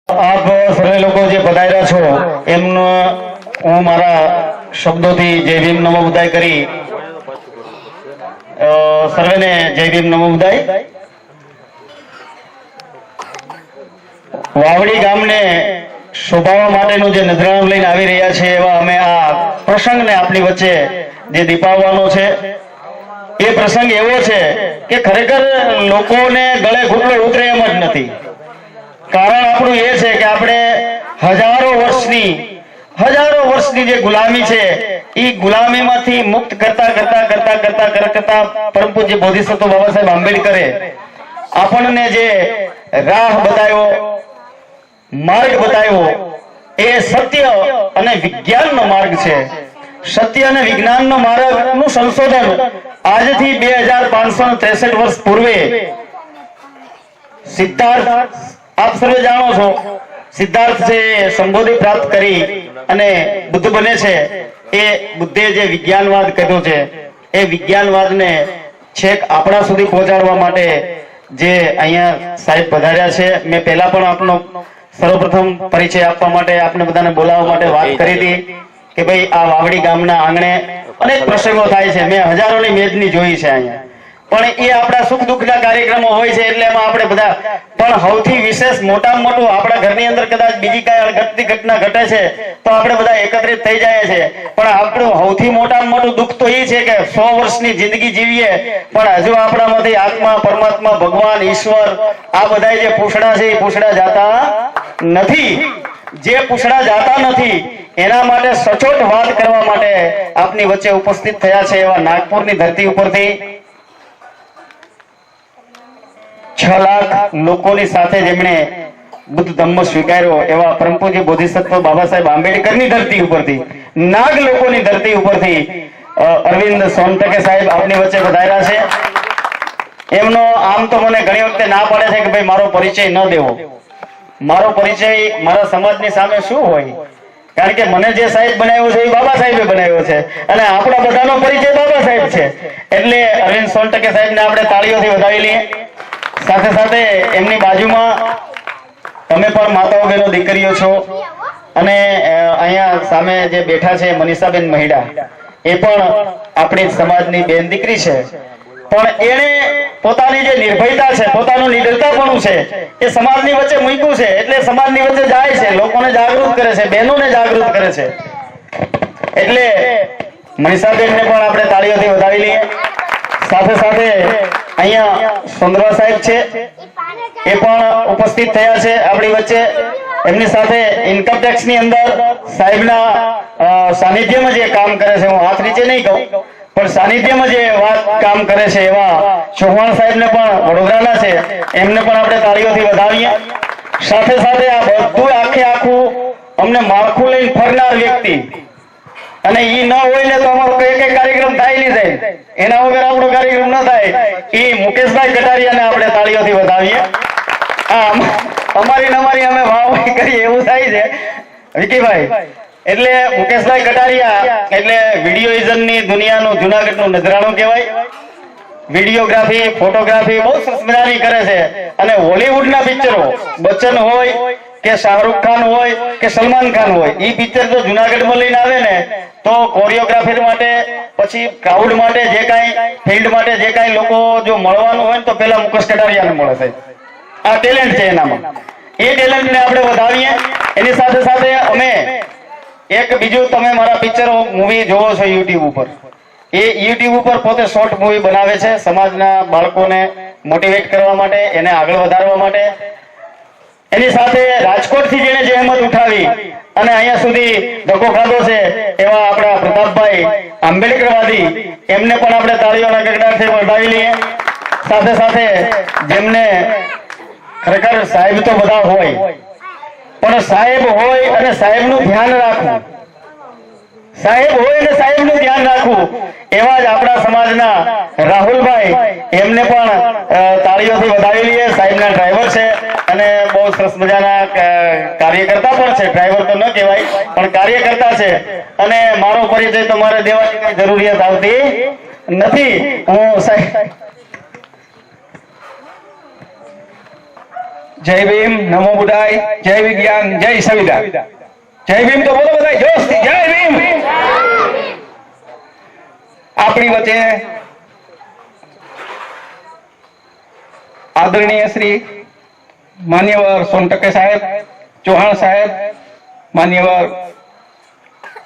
આપ સર્વે લોકો જે પધાર્યા છો એમનો હું મારા શબ્દોથી જય ભીમ નમો બુદ્ધાય કરી સર્વેને જય ભીમ નમો બુદ્ધાય। વાવડી ગામને શોભાવવા માટેનું જે નજરાણું લઈને આવી રહ્યા છે એવા અમે આ પ્રસંગને આપણી વચ્ચે જે દીપાવવાનો છે એ પ્રસંગ એવો છે કે ખરેખર લોકોને ગળે ઘૂંટડો ઉતરે એમ જ નથી। કારણ આપણું એ છે કે આપણે હજારો વર્ષની જે ગુલામી છે એ ગુલામીમાંથી મુક્ત કરતા પરમ પૂજ્ય બોધિસત્વ બાબા સાહેબ આંબેડકરે આપણને જે રાહ બતાવ્યો, માર્ગ બતાવ્યો એ સત્ય અને વિજ્ઞાનનો માર્ગ છે। સત્ય અને વિજ્ઞાનનો માર્ગનું સંશોધન આજથી 2563 વર્ષ પૂર્વે સિદ્ધાર્થ, આપ સર્વે જાણો છો, સિદ્ધાર્થ છે સંબોધિ પ્રાપ્ત કરી અને બુદ્ધ બને છે। એ બુદ્ધે જે વિજ્ઞાનવાદ કર્યો છે એ વિજ્ઞાનવાદને છેક આપણા સુધી પહોંચાડવા માટે જે અહીંયા સાહેબ પધાર્યા છે। મેં પહેલા પણ આપનો સર્વપ્રથમ પરિચય આપવા માટે આપને બધાને બોલાવવા માટે વાત કરી હતી કે ભાઈ આ વાવડી ગામના આંગણે અનેક પ્રસંગો થાય છે। મેં હજારોની મેદની જોઈ છે અહીંયા, પણ એ આપણા સુખ દુઃખના કાર્યક્રમો હોય છે એટલે એમાં આપણે બધા પણ સૌથી વિશેષ મોટામાં મોટું આપણા ઘરની અંદર કદાચ બીજી કઈ અણઘટતી ઘટના ઘટે છે તો આપણે બધા એકત્રિત થઈ જાય છે। પણ આપણું સૌથી મોટામાં મોટું દુઃખ તો એ છે કે 100 વર્ષની જિંદગી જીવીએ પણ હજુ આપણામાંથી આત્મા, પરમાત્મા, ભગવાન, ઈશ્વર આ બધા જે પૂછડા છે એ પૂછડા જાતા નથી। જે પૂછડા જાતા નથી એના માટે સચોટ વાત કરવા માટે આપની વચ્ચે ઉપસ્થિત થયા છે એવા નાગપુરની ધરતી ઉપરથી 6 લાખ લોકોની સાથે જેમણે બુદ્ધ ધમ્મ સ્વીકાર્યો એવા પરમ પૂજ્ય બોધિસત્વ બાબા સાહેબ આંબેડકરની ધરતી ઉપરથી, નાગ લોકોની ધરતી ઉપરથી અરવિંદ સોનટકે સાહેબ આપની વચ્ચે પધાર્યા છે। એમનો આમ તો મને ઘણી વખતે ના પડે છે કે ભાઈ મારો પરિચય ન દેવો, મારો પરિચય મારા સમાજની સામે શું હોય, કારણ કે મને જે સાહેબ બનાવ્યો છે એ બાબા સાહેબે બનાવ્યો છે અને આપણા બધાનો પરિચય બાબા સાહેબ છે। એટલે અરવિંદ સોનટકે સાહેબને આપણે તાળીઓથી વધાવી લઈએ। સાથે સાથે એમની બાજુમાં તમે પણ માતાઓ બહેનો દીકરીઓ છો અને અહીંયા સામે જે બેઠા છે મનીષાબેન મહિડા એ પણ આપણી સમાજની બેન દીકરી છે, પણ એને પોતાની જે નિર્ભયતા છે, પોતાનું નિડરતાપણું છે એ સમાજની વચ્ચે મૂક્યું છે એટલે સમાજની વચ્ચે જાય છે, લોકોને જાગૃત કરે છે, બહેનોને જાગૃત કરે છે। એટલે મનીષાબેનને પણ આપણે તાળીઓથી વધાવી લઈએ। સાથે સાથે અહીંયા સુંદરવા સાહેબ છે એ પણ ઉપસ્થિત થયા છે આપણી વચ્ચે। એમની સાથે ઇન્કમ ટેક્સ ની અંદર સાહેબના સાનિધ્યમાં જે કામ કરે છે, હું હાથ નીચે નહીં કહું પણ સાનિધ્યમાં જે વાત કામ કરે છે એવા ચૌહાણ સાહેબને પણ વડોદરાના છે, એમને પણ આપણે તાળીઓથી વધાવીએ। સાથે સાથે આ બધું આખું અમને માળખું લઈને ફરનાર વ્યક્તિ અને ઈ ન હોય ને તો અમારો કઈ કાર્યક્રમ થાય નહીં થાય, એના વગર આપણો કાર્યક્રમ ન થાય, એ મુકેશભાઈ કટારિયાને આપણે તાળીઓથી વધાવીએ। અમારી અમે વાવ કરીએ એવું થાય છે વિકીભાઈ। એટલે મુકેશભાઈ કટારિયા એટલે વિડીયોઇઝમની દુનિયાનું જુનાગઢનું નજરાણું કહેવાય। વિડીયોગ્રાફી, ફોટોગ્રાફી બહુ સરસ મજાની કરે છે અને હોલીવુડના પિક્ચરો બચ્ચન હોય કે શાહરુખ ખાન હોય કે સલમાન ખાન હોય એ પિક્ચર જો જુનાગઢમાં લઈને આવે ને તો કોરિયોગ્રાફર માટે, પછી ક્રાઉડ માટે, જે કાંઈ ફિલ્ડ માટે જે કાંઈ લોકો જો મળવાનું હોય ને તો પેલા મુકેશ કટારિયાને મળે છે। આ ટેલેન્ટ છે એનામાં, એ ટેલેન્ટને આપણે વધાવીએ। એની સાથે સાથે અમે એક બીજું, તમે મારા પિક્ચરો મૂવી જોવો છો યુટ્યુબ ઉપર, એ યુટ્યુબ ઉપર પોતે શોર્ટ મૂવી બનાવે છે સમાજના બાળકોને મોટિવેટ કરવા માટે, એને આગળ વધારવા માટે। એની સાથે રાજકોટથી જેને જહેમત ઉઠાવી અને અહીંયા સુધી ધક્કો ખાધો છે એવા આપણા પ્રતાપભાઈ આંબેડકરવાદી, એમને પણ આપણે તાળીઓના ગગડાટથી વધાવી લઈએ। સાથે સાથે જેમને ખરેખર સાહેબ તો બધા હોય પણ સાહેબ હોય અને સાહેબનું ધ્યાન રાખવું, સાહેબ હોય અને સાહેબનું ધ્યાન રાખવું એવા જ આપણા સમાજના રાહુલભાઈ, એમને પણ તાળીઓથી વધાવી લઈએ। સાહેબના ડ્રાઈવર છે અને બહુ સરસ મજાના કાર્યકર્તા પણ છે, ડ્રાઈવર તો ન કહેવાય પણ કાર્યકર્તા છે અને મારો પરિચય તમારે દેવાની કઈ જરૂરિયાત આવતી નથી। હું સાહેબ जय भीम, नमो बुद्धाय, जय विज्ञान, जय संविधान। जय भीम तो बोलो બધા જોશથી, જય ભીમ। આપણી વચ્ચે આદરણીય શ્રી માન્યવર સોનટકે સાહેબ, ચૌહાણ સાહેબ, માન્યવર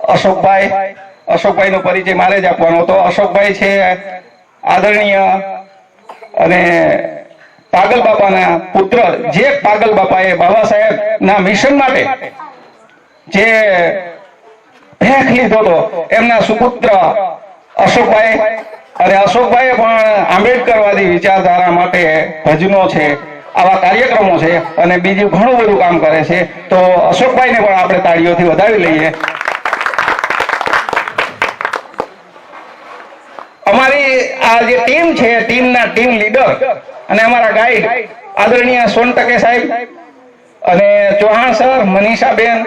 અશોકભાઈનો પરિચય મારે જ આપવાનો હતો। અશોકભાઈ છે આદરણીય અને પાગલ બાપાના પુત્ર, જે પાગલ બાપાએ બાબા સાહેબના મિશન માટે જે ભેખ લીધો હતો, એમના સુપુત્ર અશોકભાઈ। અને અશોકભાઈએ પણ આંબેડકરવાદી વિચારધારા માટે ભજનો છે, આવા કાર્યક્રમો છે અને બીજું ઘણું બધું કામ કરે છે। તો અશોકભાઈને પણ આપણે તાળીઓથી વધાવી લઈએ। અમારી આ જે ટીમ છે, ટીમના ટીમ લીડર અને અમારા ગાઈડ આદરણીય સોનટકે સાહેબ અને ચૌહાણ સર, મનીષાબેન,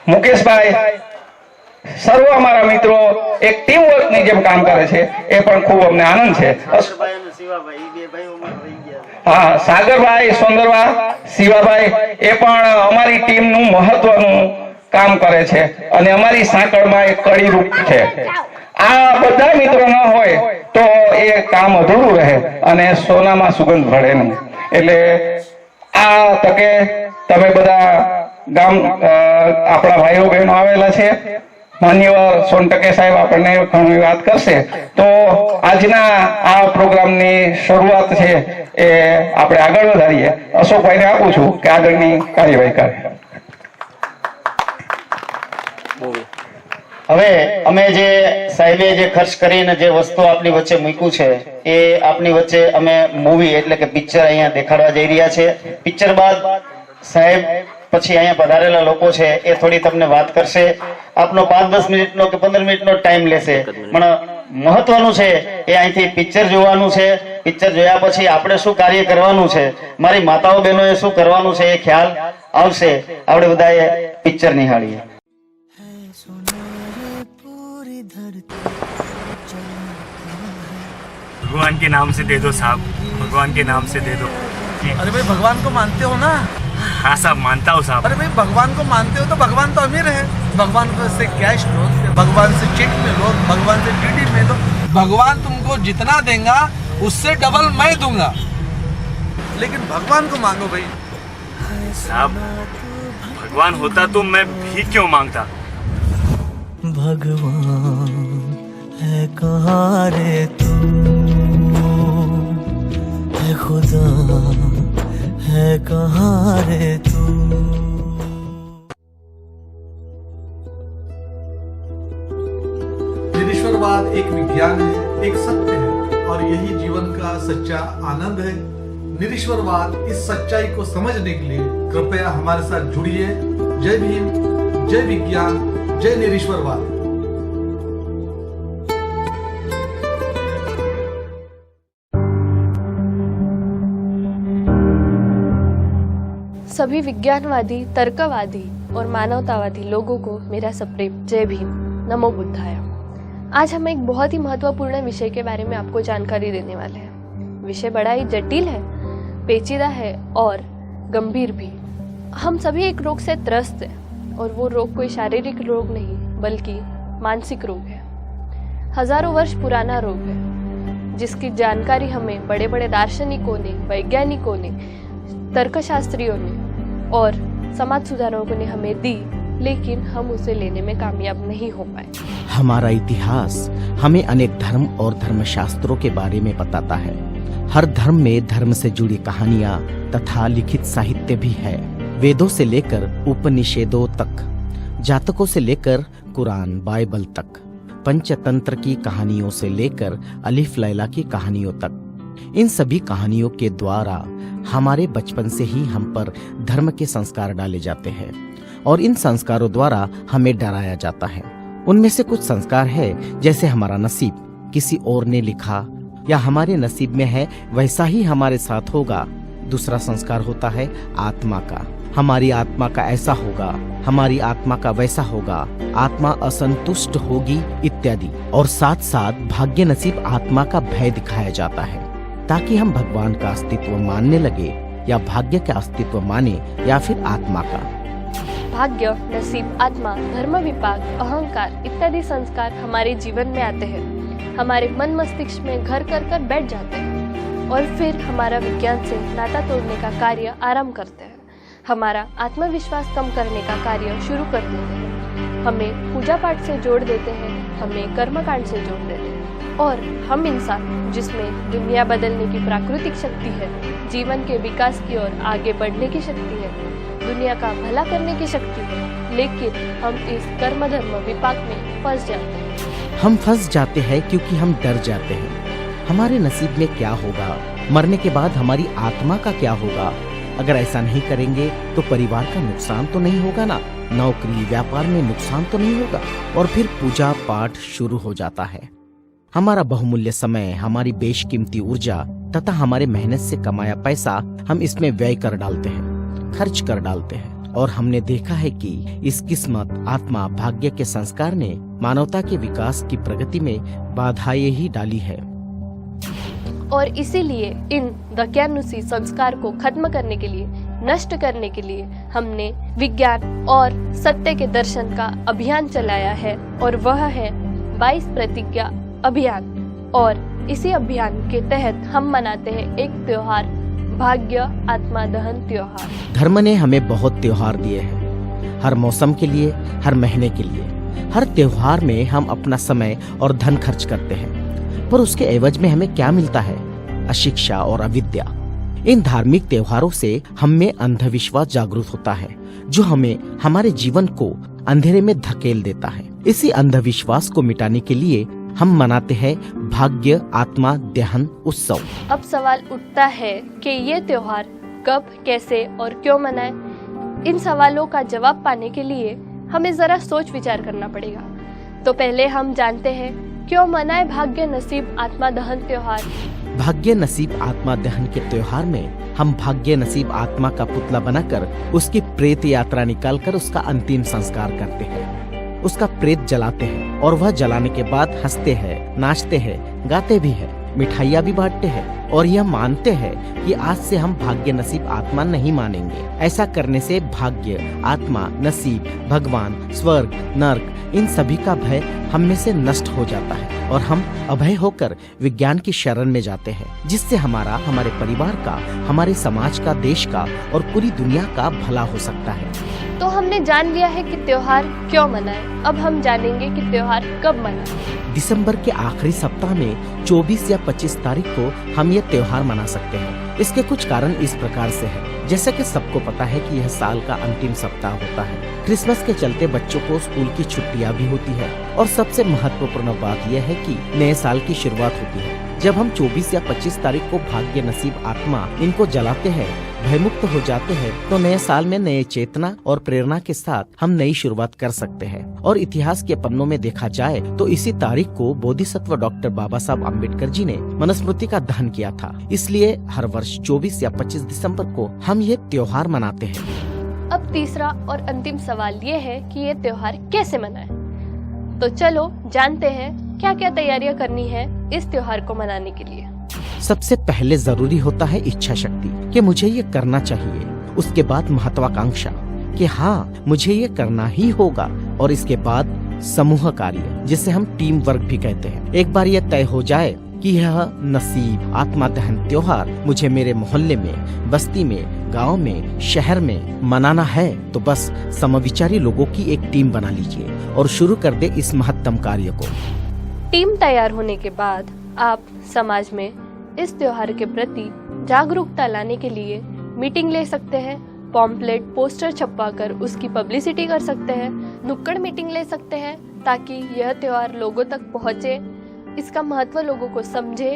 મુકેશભાઈ, સર્વ અમારા મિત્રો એક ટીમ વર્કની જેમ કામ કરે છે, એ પણ ખૂબ અમને આનંદ છે। હા, સાગરભાઈ, સોંદરવા, શિવાભાઈ એ પણ અમારી ટીમનું મહત્વનું કામ કરે છે અને અમારી સાંકળમાં એક કડીરૂપ છે। આ બધા મિત્રો ન હોય તો એ કામ અધૂરું રહે અને સોનામાં સુગંધ ભળે નહીં। એટલે આ તકે તમે બધા ગામ આપણા ભાઈઓ બહેનો આવેલા છે, માન્યવર સોનટકે સાહેબ આપણને ઘણી વાત કરશે। તો આજના આ પ્રોગ્રામની શરૂઆત છે એ આપણે આગળ વધારીએ। અશોકભાઈને આપું છું કે આગળની કાર્યવાહી કરે। હવે અમે જે સાહેબે જે ખર્ચ કરીને જે વસ્તુ આપની વચ્ચે મૂક્યું છે એ આપની વચ્ચે અમે મૂવી એટલે કે પિક્ચર અહીંયા દેખાડવા જઈ રહ્યા છે। પિક્ચર બાદ સાહેબ પછી અહીંયા પધારેલા લોકો છે એ થોડી તમને વાત કરશે। આપનો 5-10 મિનિટનો કે 15 મિનિટનો ટાઈમ લેશે, પણ મહત્વનું છે એ અહીંથી પિક્ચર જોવાનું છે। પિક્ચર જોયા પછી આપણે શું કાર્ય કરવાનું છે, મારી માતાઓ બહેનોએ શું કરવાનું છે એ ખ્યાલ આવશે। આપણે બધાએ પિક્ચર નિહાળીએ। भगवान के नाम से दे दो साहब, भगवान के नाम से दे दो। अरे भाई भगवान को मानते हो ना? हाँ साहब, मानता हूँ साहब। अरे भाई भगवान को मानते हो तो भगवान तो अमीर है। भगवान को से कैश लो, भगवान से चेक में लो, भगवान से डीडी में लो। भगवान तुमको जितना देगा उससे डबल मैं दूंगा, लेकिन भगवान को मांगो भाई। साहब, भगवान होता तो मैं भी क्यों मांगता। भगवान है कहाँ रे तू, है खुदा है कहाँ रे तू। निरीश्वरवाद एक विज्ञान है, एक सत्य है और यही जीवन का सच्चा आनंद है। निरीश्वरवाद इस सच्चाई को समझने के लिए कृपया हमारे साथ जुड़िए। जय भीम, जय विज्ञान, जय निरीश्वरवाद। सभी विज्ञानवादी, तर्कवादी और मानवतावादी लोगों को मेरा सप्रेम जय भीम, नमो बुद्धाय। आज हम एक बहुत ही महत्वपूर्ण विषय के बारे में आपको जानकारी देने वाले हैं। विषय बड़ा ही जटिल है, पेचीदा है और गंभीर भी। हम सभी एक रोग से त्रस्त हैं और वो रोग कोई शारीरिक रोग नहीं बल्कि मानसिक रोग है। हजारों वर्ष पुराना रोग है जिसकी जानकारी हमें बड़े बड़े दार्शनिकों ने, वैज्ञानिकों ने, तर्कशास्त्रियों ने और समाज सुधारकों ने हमें दी, लेकिन हम उसे लेने में कामयाब नहीं हो पाए। हमारा इतिहास हमें अनेक धर्म और धर्मशास्त्रों के बारे में बताता है। हर धर्म में धर्म से जुड़ी कहानियां तथा लिखित साहित्य भी है। वेदों से लेकर उपनिषदों तक, जातकों से लेकर कुरान बाइबल तक, पंचतंत्र की कहानियों से लेकर अलिफ लैला की कहानियों तक। इन सभी कहानियों के द्वारा हमारे बचपन से ही हम पर धर्म के संस्कार डाले जाते हैं और इन संस्कारों द्वारा हमें डराया जाता है। उनमें से कुछ संस्कार है जैसे हमारा नसीब किसी और ने लिखा या हमारे नसीब में है वैसा ही हमारे साथ होगा। दूसरा संस्कार होता है आत्मा का, हमारी आत्मा का ऐसा होगा, हमारी आत्मा का वैसा होगा, आत्मा असंतुष्ट होगी इत्यादि। और साथ साथ भाग्य नसीब आत्मा का भय दिखाया जाता है ताकि हम भगवान का अस्तित्व मानने लगे या भाग्य का अस्तित्व माने या फिर आत्मा का। भाग्य, नसीब, आत्मा, धर्म, विपाक, अहंकार इत्यादि संस्कार हमारे जीवन में आते हैं, हमारे मन मस्तिष्क में घर कर बैठ जाते हैं और फिर हमारा विज्ञान से नाता तोड़ने का कार्य आरंभ करते हैं, हमारा आत्मविश्वास कम करने का कार्य शुरू कर देते हैं, हमें पूजा पाठ से जोड़ देते हैं, हमें कर्मकांड से जोड़ देते हैं और हम इंसान जिसमें दुनिया बदलने की प्राकृतिक शक्ति है, जीवन के विकास की ओर आगे बढ़ने की शक्ति है, दुनिया का भला करने की शक्ति है, लेकिन हम इस कर्म धर्म विपाक में फंस जाते हैं। हम फंस जाते हैं क्योंकि हम डर जाते हैं। हमारे नसीब में क्या होगा, मरने के बाद हमारी आत्मा का क्या होगा। अगर ऐसा नहीं करेंगे तो परिवार का नुकसान तो नहीं होगा ना, नौकरी व्यापार में नुकसान तो नहीं होगा। और फिर पूजा पाठ शुरू हो जाता है। हमारा बहुमूल्य समय, हमारी बेशकीमती ऊर्जा तथा हमारे मेहनत से कमाया पैसा हम इसमें व्यय कर डालते हैं, खर्च कर डालते हैं। और हमने देखा है कि इस किस्मत, आत्मा, भाग्य के संस्कार ने मानवता के विकास की प्रगति में बाधाएं ही डाली है। और इसीलिए इन दक्यानुसी संस्कार को खत्म करने के लिए, नष्ट करने के लिए हमने विज्ञान और सत्य के दर्शन का अभियान चलाया है और वह है 22 प्रतिज्ञा अभियान। और इसी अभियान के तहत हम मनाते हैं एक त्योहार, भाग्य आत्मा दहन त्योहार। धर्म ने हमें बहुत त्योहार दिए हैं, हर मौसम के लिए, हर महीने के लिए। हर त्योहार में हम अपना समय और धन खर्च करते हैं, पर उसके एवज में हमें क्या मिलता है? अशिक्षा और अविद्या। इन धार्मिक त्योहारों से हम में अंधविश्वास जागृत होता है, जो हमें हमारे जीवन को अंधेरे में धकेल देता है। इसी अंधविश्वास को मिटाने के लिए हम मनाते हैं भाग्य आत्मा दहन उत्सव। अब सवाल उठता है कि ये त्योहार कब, कैसे और क्यों मनाएं? इन सवालों का जवाब पाने के लिए हमें जरा सोच विचार करना पड़ेगा। तो पहले हम जानते हैं क्यों मनाएं भाग्य नसीब आत्मा दहन त्योहार। भाग्य नसीब आत्मा दहन के त्योहार में हम भाग्य नसीब आत्मा का पुतला बनाकर उसकी प्रेत यात्रा निकालकर उसका अंतिम संस्कार करते हैं, उसका प्रेत जलाते हैं और वह जलाने के बाद हंसते हैं, नाचते हैं, गाते भी हैं, मिठाइयाँ भी बांटते हैं और यह मानते हैं कि आज से हम भाग्य नसीब आत्मा नहीं मानेंगे। ऐसा करने से भाग्य, आत्मा, नसीब, भगवान, स्वर्ग, नर्क इन सभी का भय हम में से नष्ट हो जाता है और हम अभय होकर विज्ञान की शरण में जाते हैं, जिससे हमारा, हमारे परिवार का, हमारे समाज का, देश का और पूरी दुनिया का भला हो सकता है। तो हमने जान लिया है कि त्योहार क्यों मनाएं। अब हम जानेंगे कि त्योहार कब मनाएं। दिसंबर के आखिरी सप्ताह में 24 या 25 तारीख को हम ये त्योहार मना सकते हैं। इसके कुछ कारण इस प्रकार से हैं। जैसे कि सबको पता है कि यह साल का अंतिम सप्ताह होता है। क्रिसमस के चलते बच्चों को स्कूल की छुट्टियां भी होती है और सबसे महत्वपूर्ण बात यह है कि नए साल की शुरुआत होती है। जब हम 24 या 25 तारीख को भाग्य नसीब आत्मा इनको जलाते हैं, भयमुक्त हो जाते हैं, तो नए साल में नए चेतना और प्रेरणा के साथ हम नई शुरुआत कर सकते हैं। और इतिहास के पन्नों में देखा जाए तो इसी तारीख को बोधिसत्व डॉक्टर बाबा साहब अम्बेडकर जी ने मनुस्मृति का दहन किया था। इसलिए हर वर्ष 24 या 25 दिसंबर को हम ये त्योहार मनाते हैं। अब तीसरा और अंतिम सवाल ये है कि ये त्योहार कैसे मनाएं। तो चलो जानते हैं क्या क्या तैयारियां करनी है इस त्योहार को मनाने के लिए। सबसे पहले जरूरी होता है इच्छा शक्ति कि मुझे ये करना चाहिए। उसके बाद महत्वाकांक्षा कि हाँ मुझे ये करना ही होगा। और इसके बाद समूह कार्य जिसे हम टीम वर्क भी कहते हैं। एक बार यह तय हो जाए कि यह नसीब आत्मा दहन त्योहार मुझे मेरे मोहल्ले में, बस्ती में, गांव में, शहर में मनाना है, तो बस समविचारी लोगों की एक टीम बना लीजिए और शुरू कर दे इस महत्तम कार्य को। टीम तैयार होने के बाद आप समाज में इस त्योहार के प्रति जागरूकता लाने के लिए मीटिंग ले सकते हैं, पॉम्पलेट, पोस्टर छपवाकर उसकी पब्लिसिटी कर सकते हैं, नुक्कड़ मीटिंग ले सकते हैं ताकि यह त्योहार लोगों तक पहुंचे, इसका महत्व लोगों को समझे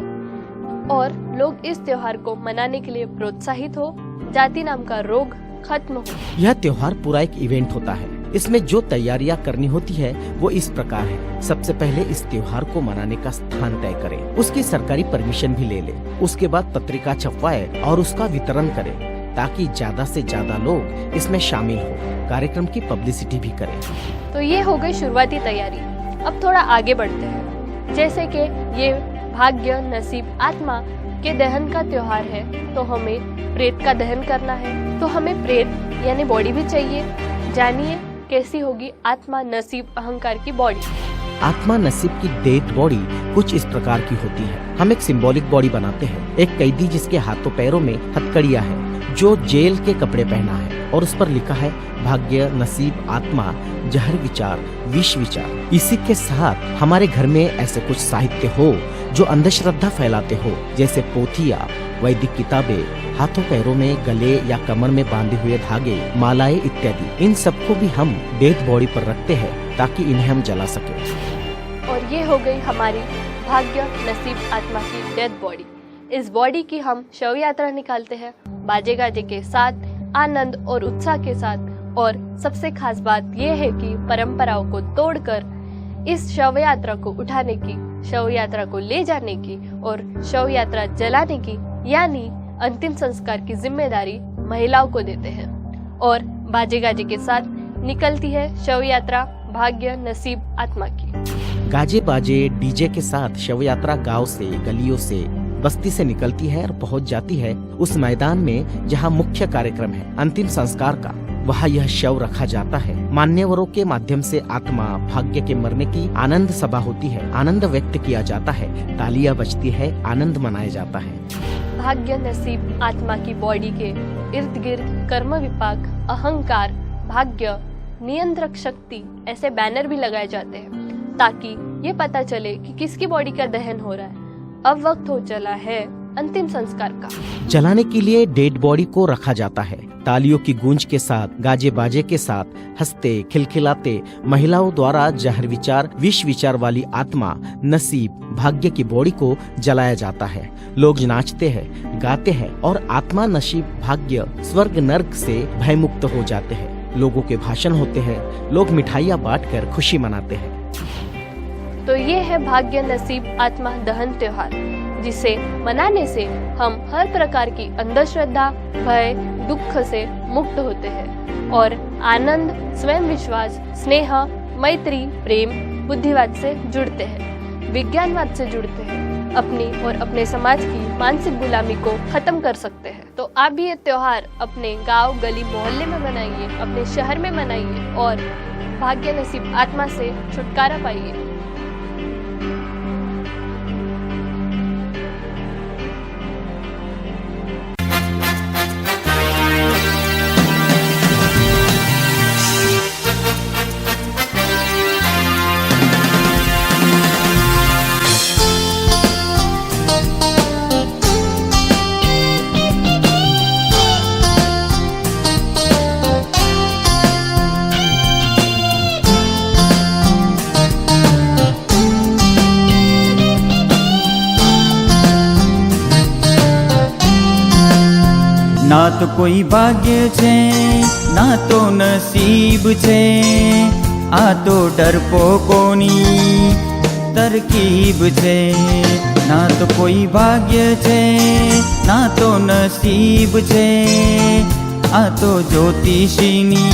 और लोग इस त्योहार को मनाने के लिए प्रोत्साहित हो, जाति नाम का रोग खत्म हो। यह त्योहार पूरा एक इवेंट होता है। इसमें जो तैयारियां करनी होती है वो इस प्रकार है। सबसे पहले इस त्योहार को मनाने का स्थान तय करें, उसकी सरकारी परमिशन भी ले लें। उसके बाद पत्रिका छपवाए और उसका वितरण करें ताकि ज्यादा से ज्यादा लोग इसमें शामिल हो। कार्यक्रम की पब्लिसिटी भी करें। तो ये हो गई शुरुआती तैयारी। अब थोड़ा आगे बढ़ते हैं। जैसे कि ये भाग्य नसीब आत्मा के दहन का त्योहार है तो हमें प्रेत का दहन करना है, तो हमें प्रेत यानी बॉडी भी चाहिए। जानिए कैसी होगी आत्मा, नसीब, अहंकार की बॉडी। आत्मा नसीब की डेड बॉडी कुछ इस प्रकार की होती है। हम एक सिंबॉलिक बॉडी बनाते हैं, एक कैदी जिसके हाथों पैरों में हथकड़ियां हैं, जो जेल के कपड़े पहना है और उस पर लिखा है भाग्य, नसीब, आत्मा, जहर विचार, विष विचार। इसी के साथ हमारे घर में ऐसे कुछ साहित्य हो जो अंधश्रद्धा फैलाते हो, जैसे पोथिया, वैदिक किताबें, हाथों पैरों में, गले या कमर में बांधे हुए धागे, मालाएं इत्यादि। इन सबको भी हम डेड बॉडी पर रखते हैं ताकि इन्हें हम जला सके। और ये हो गई हमारी भाग्य, नसीब, आत्मा की डेथ बॉडी। इस बॉडी की हम शव यात्रा निकालते हैं बाजे गाजे के साथ, आनंद और उत्साह के साथ। और सबसे खास बात यह है कि परंपराओं को तोड़कर इस शव यात्रा को उठाने की, शव यात्रा को ले जाने की और शव यात्रा जलाने की यानी अंतिम संस्कार की जिम्मेदारी महिलाओं को देते हैं। और बाजे गाजे के साथ निकलती है शव यात्रा भाग्य, नसीब, आत्मा की। गाजे बाजे डीजे के साथ शव यात्रा गांव से, गलियों से, बस्ती से निकलती है और पहुंच जाती है उस मैदान में जहां मुख्य कार्यक्रम है अंतिम संस्कार का। वहां यह शव रखा जाता है। मान्यवरों के माध्यम से आत्मा, भाग्य के मरने की आनंद सभा होती है, आनंद व्यक्त किया जाता है, तालियां बजती है, आनंद मनाया जाता है। भाग्य, नसीब, आत्मा की बॉडी के इर्द गिर्द कर्म विपाक, अहंकार, भाग्य, नियंत्रक शक्ति ऐसे बैनर भी लगाए जाते हैं ताकि ये पता चले कि किसकी बॉडी का दहन हो रहा है। अब वक्त हो चला है अंतिम संस्कार का। जलाने के लिए डेड बॉडी को रखा जाता है। तालियों की गूंज के साथ, गाजे बाजे के साथ, हंसते खिलखिलाते महिलाओं द्वारा जहर विचार, विष विचार वाली आत्मा, नसीब, भाग्य की बॉडी को जलाया जाता है। लोग नाचते हैं, गाते हैं और आत्मा, नसीब, भाग्य, स्वर्ग नर्क से भयमुक्त हो जाते हैं। लोगों के भाषण होते हैं, लोग मिठाइयाँ बांटकर खुशी मनाते हैं। तो ये है भाग्य, नसीब, आत्मा दहन त्योहार, जिसे मनाने से हम हर प्रकार की अंधश्रद्धा, भय, दुख से मुक्त होते हैं और आनंद, स्वयं विश्वास, स्नेह, मैत्री, प्रेम, बुद्धिवाद से जुड़ते हैं, विज्ञानवाद से जुड़ते हैं, अपनी और अपने समाज की मानसिक गुलामी को खत्म कर सकते हैं। तो आप भी ये त्योहार अपने गांव, गली, मोहल्ले में मनाइए, अपने शहर में मनाइए और भाग्य, नसीब, आत्मा से छुटकारा पाइए। ना तो कोई भाग्य छे ना तो नसीब छे, आ तो डरपोकोनी तरकीब छे। ना तो कोई भाग्य छे ना तो नसीब छे, आ तो ज्योतिषीनी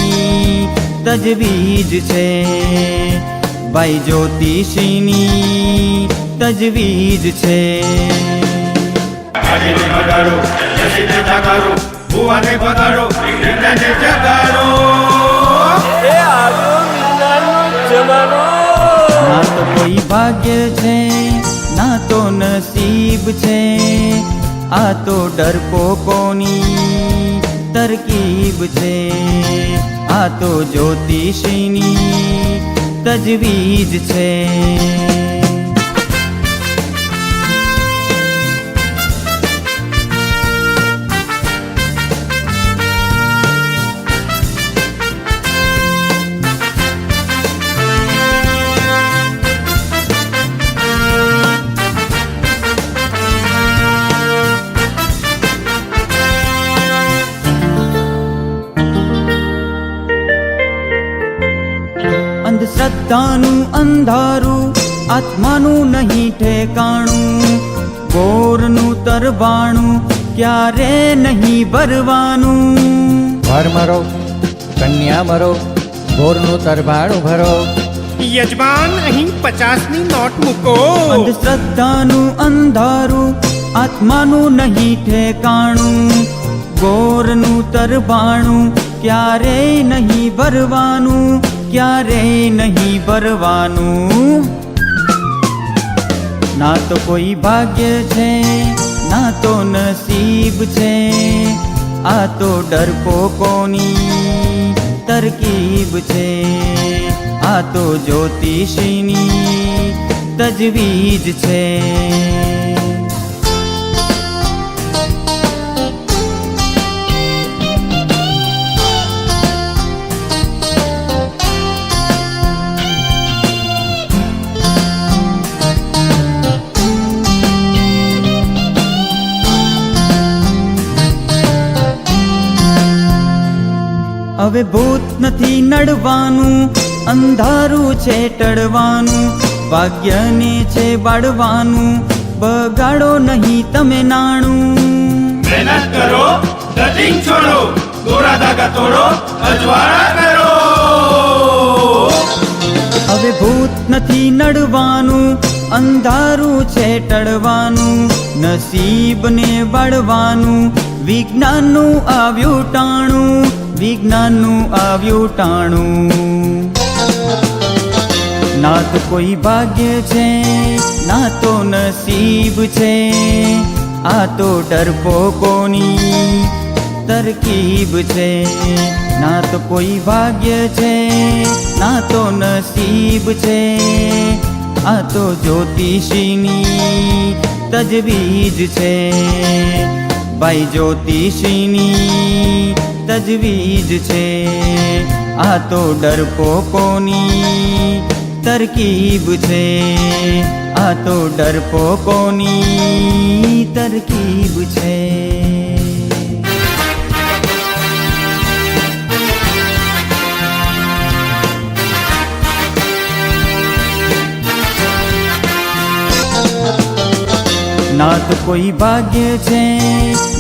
तजवीज छे। भाई ज्योतिषीनी तजवीज छे। ना तो कोई भाग्य छे ना तो नसीब छे, आ तो डरपोकोनी तरकीब छे। आ तो ज्योतिषीनी तजवीज छे। અંધશ્રદ્ધાનું અંધારું આત્માનું નહીં ઠેકાણું, ગોરનું તરબાણું ક્યારે નહીં ભરવાનું। ઘર મરો કન્યા મરો ગોરનું તરબાણું ભરો। યજમાન અહીં 50ની નોટ મૂકો। અંધશ્રદ્ધાનું અંધારું આત્માનું નહીં ઠેકાણું, ગોરનું તરબાણું ક્યારેય નહીં ભરવાનું, ક્યારેય નહીં ભરવાનું. ના તો કોઈ ભાગ્ય છે, ના તો નસીબ છે, આ તો ડરપોકોની તરકીબ છે, આ તો જ્યોતિષીની તજવીજ છે. હવે ભૂત નથી નડવાનું, અંધારું છે ટળવાનું, ભાગ્યને છે બાળવાનું, બગાડો નહીં તમે નાણું. મહેનત કરો, ડટિંગ છોડો, દોરા ધાગા તોડો, અજવાળા કરો. હવે ભૂત નથી નડવાનું, અંધારું છે ટળવાનું, નસીબને બાળવાનું, વિજ્ઞાનનું આવ્યું ટાણું, વિજ્ઞાનનું આવ્યું ટાણું. ના તો કોઈ ભાગ્ય છે, ના તો નસીબ છે, આ તો ડરપોકોની તરકીબ છે. ના તો કોઈ ભાગ્ય છે, ના તો નસીબ છે, આ તો જ્યોતિષીની તજવીજ છે. ભાઈ જ્યોતિષીની તજવીજ છે, આ તો ડરપોકોની તરકીબ છે, આ તો ડરપોકોની તરકીબ છે. ના તો કોઈ ભાગ્ય છે,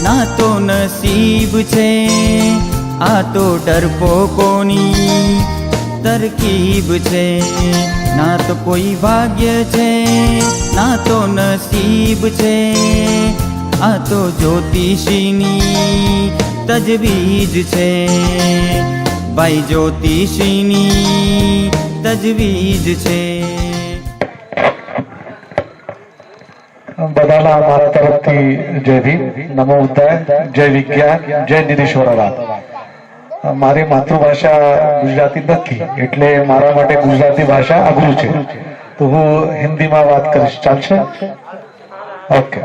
ના તો નસીબ છે, આ તો ડરપોકોની તરકીબ છે. ના તો કોઈ ભાગ્ય છે, ના તો નસીબ છે, આ તો જ્યોતિષીની તજવીજ છે. ભાઈ જ્યોતિષીની તજવીજ છે. બધાના અમારા તરફથી જય ભીમ, નમો બુદ્ધાય, જય વિજ્ઞાન, જય નિરીશ્વરવાદ. મારી માતૃભાષા ગુજરાતી નથી, એટલે મારા માટે ગુજરાતી ભાષા અઘરું છે, તો હું હિન્દીમાં વાત કરીશ, ચાલશે? ओके,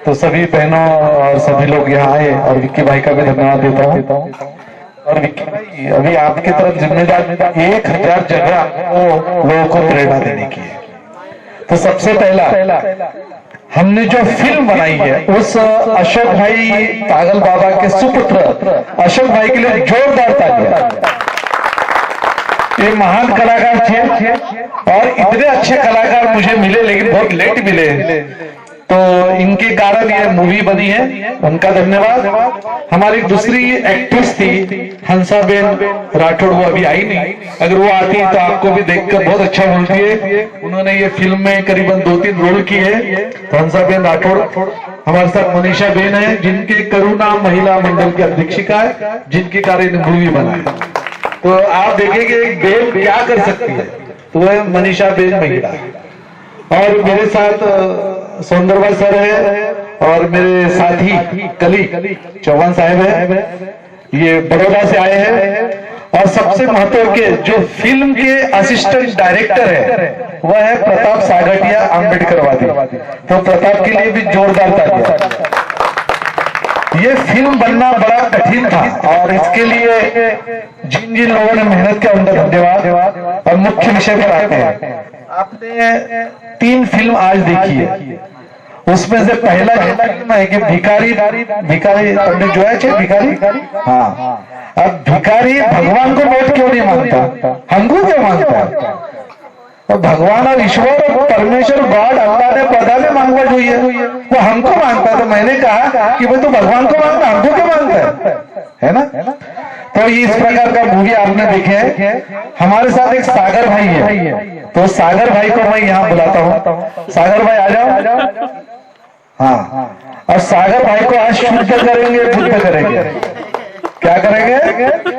तो सभी बहनों और सभी लोग यहाँ आए और विक्की भाई का भी धन्यवाद देता हूँ. और विक्की भाई, अभी आपकी तरफ जिम्मेदार 1000 जगह लोगों को प्रेरणा देने की है. तो सबसे पहला हमने जो फिल्म बनाई है उस अशोक भाई तागल बाबा के सुपुत्र अशोक भाई के लिए जोरदार तालियां. ये महान कलाकार थे और इतने अच्छे कलाकार मुझे मिले, लेकिन बहुत लेट मिले, तो इनके कारण ये मूवी बनी है, उनका धन्यवाद. हमारी दूसरी एक्ट्रेस थी हंसाबेन राठौड़, वो अभी आई नहीं, अगर वो आती तो आपको भी देखकर बहुत अच्छा बोलती है. उन्होंने ये फिल्म में करीबन 2-3 रोल किए. तो हंसाबेन राठौड़ हमारे साथ मनीषा बेन है, जिनके करुणा महिला मंडल की अध्यक्षिका है, जिनके कारण मूवी बना है. तो आप देखेंगे एक बेन क्या कर सकती है, तो वह मनीषा बेन महिला. और मेरे साथ सौंदरवा सर है और मेरे साथी कली चौहान साहब है, ये बड़ौदा से आए हैं. और सबसे महत्व के जो फिल्म के असिस्टेंट डायरेक्टर है वह है प्रताप सागटिया आंबेडकरवादी. तो प्रताप के लिए भी जोरदार तालियां. ये फिल्म बनना बड़ा कठिन था और इसके लिए जिन जिन लोगों ने मेहनत किया उनका धन्यवाद. और मुख्य विषय पर आते हैं. आपने 3 फिल्म आज देखी है, उसमें से पहला फिल्म है कि भिखारी तुमने जो है भिखारी. हाँ, अब भिखारी भगवान को नोट क्यों नहीं मानता, हमको क्यों मानता है? और भगवान और ईश्वर और परमेश्वर गॉड अल्लाह ने पौधा में मांगना चाहिए, वो हमको मांगता है. तो मैंने कहा कि भाई तू भगवान को मांगता, हमको क्यों मांगता है ना? तो इस प्रकार का मूवी आपने देखे है. हमारे साथ एक सागर भाई है, तो सागर भाई को मैं यहाँ बुलाता हूँ. सागर भाई आ जाओ. हाँ, और सागर भाई को आज शुद्ध करेंगे, बुद्ध करेंगे। क्या करेंगे?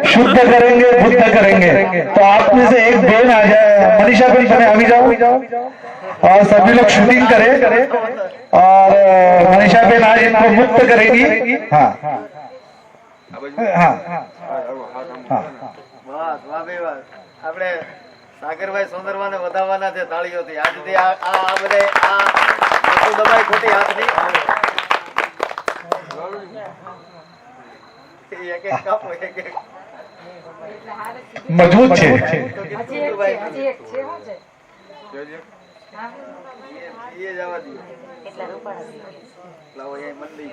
शुद्ध करेंगे, बुद्ध करेंगे। तो आप में से एक बेन आ जाए, मनीषा बेन बने अभी जाओ, और सभी लोग शूटिंग करें, और मनीषा बेन आज इनको मुक्त करेगी। हाँ हाँ हाँ, આપણે સાગરભાઈ સોંદરવાને વધાવવાના છે તાળીઓથી આજથી આ બધે આ વસ્તુ દબાઈ ખોટી હાથની એક એક કાપો એક એક મજબૂત છે। એ જવા દો લાવો એ મંડી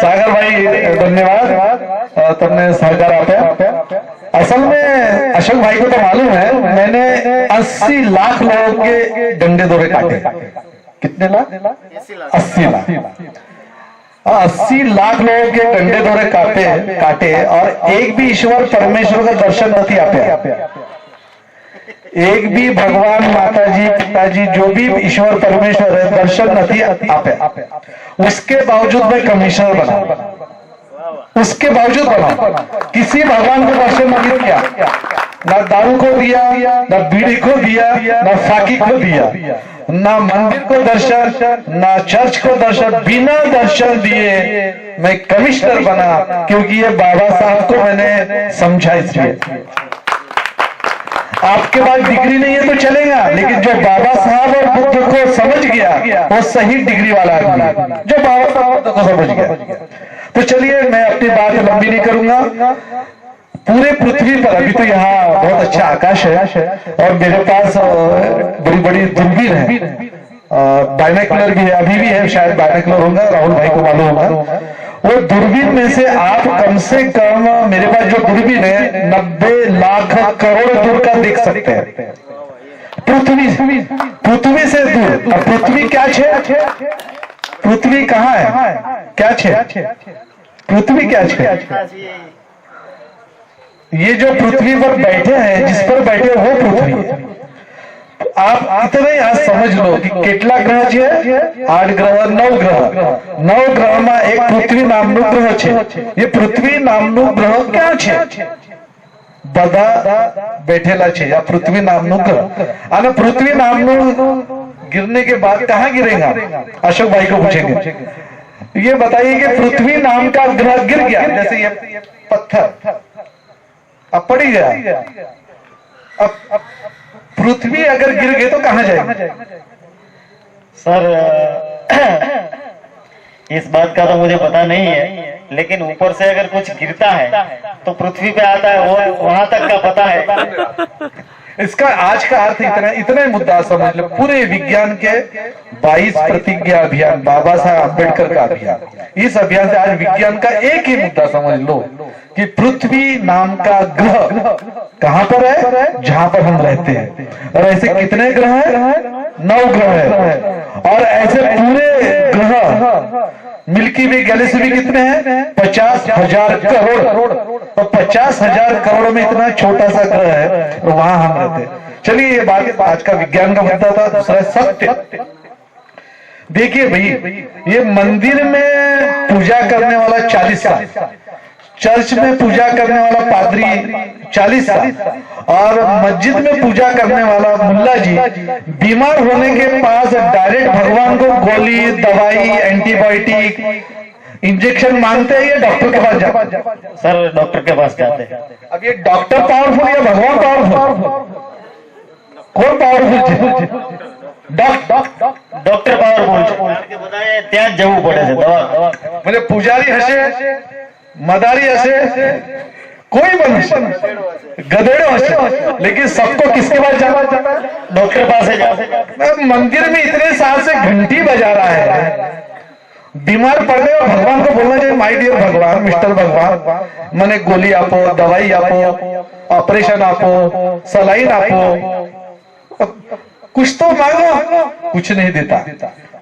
सागर भाई धन्यवाद, तुमने सहकार आप्या। असल में अशोक भाई को तो मालूम है, मैंने 80 लाख लोगों के डंडे दौरे काटे। कितने लाख? 80 लाख। 80 लाख लोगों के डंडे दौरे काटे और एक भी ईश्वर परमेश्वर का दर्शन नहीं आप्या। एक भी भगवान, माता जी, पिताजी, जो भी ईश्वर परमेश्वर है, दर्शन नहीं आपे। उसके बावजूद मैं कमिश्नर बना, उसके बावजूद बना, किसी भगवान को दर्शन नहीं किया, ना दारू को दिया, ना बीड़ी को दिया, ना फाकी को दिया, ना मंदिर को दर्शन, ना चर्च को दर्शन। बिना दर्शन दिए मैं कमिश्नर बना, क्योंकि ये बाबा साहब को मैंने समझा। इसलिए आपके पास डिग्री नहीं है तो चलेगा, लेकिन जो बाबा साहब और बुद्ध को समझ गया वो सही डिग्री वाला आदमी, जो बाबा साहब को समझ गया। तो चलिए, मैं अपनी बात लंबी नहीं करूंगा। पूरे पृथ्वी पर अभी तो यहाँ बहुत अच्छा आकाश है और मेरे पास बड़ी बड़ी दूरबीन है, बाइनोकुलर भी है, अभी भी है, शायद बाइनोकुलर होगा, राहुल भाई को मालूम होगा। वो दूरबीन में से आप कम से कम, मेरे पास जो दूरबीन है 90 लाख करोड़ दूर का देख सकते हैं, पृथ्वी से दूर। और पृथ्वी क्या है? पृथ्वी कहाँ है? क्या है पृथ्वी? क्या है? ये जो पृथ्वी पर बैठे हैं, जिस पर बैठे वो पृथ्वी। आप इतना ही आज समझ लो कि કેટલા ગ્રહ છે? 8 ગ્રહ, 9 ગ્રહ। 9 ગ્રહમાં એક પૃથ્વી નામનું ગ્રહ છે। એ પૃથ્વી નામનું ગ્રહ ક્યાં છે? બધા બેઠેલા છે આ પૃથ્વી નામનું ગ્રહ। અને પૃથ્વી નામનું गिरने के बाद कहाँ गिरेगा? अशोक भाई को पूछेंगे, ये बताइए कि पृथ्वी नाम का ग्रह गिर गया, जैसे ये पत्थर अब पड़ ही गया, अब पृथ्वी अगर गिर गई तो कहां जाएगी? सर इस बात का तो मुझे पता नहीं है, लेकिन ऊपर से अगर कुछ गिरता है तो पृथ्वी पे आता है, वो वहां तक का पता है। इसका आज का अर्थ इतना ही मुद्दा समझ लो। पूरे विज्ञान के 22 प्रतिज्ञा अभियान, बाबा साहब अम्बेडकर का अभियान, इस अभियान से आज विज्ञान का एक ही मुद्दा समझ लो कि पृथ्वी नाम का ग्रह कहां पर है? जहां पर हम रहते हैं। और ऐसे कितने ग्रह हैं? 9 ग्रह है। और ऐसे पूरे ग्रह मिल्की वे गैलेक्सी भी कितने हैं? 50,000 करोड़। तो 50,000 करोड़ में इतना छोटा सा ग्रह है, तो वहां हम रहते हैं। चलिए, ये बात आज का विज्ञान का मुद्दा था। दूसरा सत्य। देखिए भाई, ये मंदिर में पूजा करने वाला 40 साल, चर्च में पूजा करने वाला पादरी 40 साल, और मस्जिद में पूजा करने वाला मुल्ला जी बीमार होने के पास डायरेक्ट भगवान को गोली, दवाई, एंटीबायोटिक, इंजेक्शन मांगते हैं, ये डॉक्टर के पास जाते? सर डॉक्टर के पास जाते हैं। अब ये डॉक्टर पावरफुल या भगवान पावरफुल? कौन पावरफुल? डॉक्टर पावरफुल बताए ત્યાં જવું પડે છે દવા। म्हणजे पुजारी हसे, मदारी हसे, कोई बन गधेड़ो हसे, लेकिन सबको किसके पास जाना? डॉक्टर पास जाते। मंदिर में इतने साल से घंटी बजा रहा है, बीमार पड़ गए, भगवान को बोलना चाहिए, माय डियर भगवान, मिस्टर भगवान, मने गोली आपो, दवाई आपो, ऑपरेशन आपो, सलाइन आपो, कुछ तो मांगो, कुछ नहीं देता।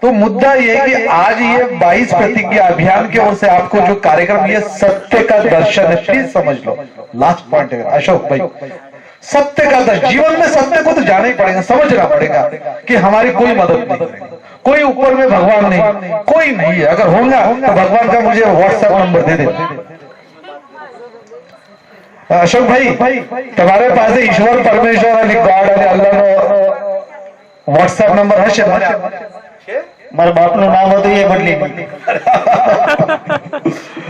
तो मुद्दा ये है कि आज ये 22 प्रतिज्ञा अभियान की ओर से आपको जो कार्यक्रम, ये सत्य का दर्शन है, प्लीज समझ लो। लास्ट पॉइंट है अशोक भाई, सत्य का दर्शन, जीवन में सत्य को तो जाना ही पड़ेगा, समझना पड़ेगा कि हमारी कोई मदद नहीं, कोई ऊपर में भगवान नहीं, कोई नहीं है। अगर होगा तो भगवान का मुझे व्हाट्सएप नंबर दे देना। अशोक भाई, तुम्हारे पास ईश्वर परमेश्वर અને ગોડ અને અલ્લાહનો व्हाट्सएप नंबर હશે ને? મારા બાપનું નામ હતું એ બદલી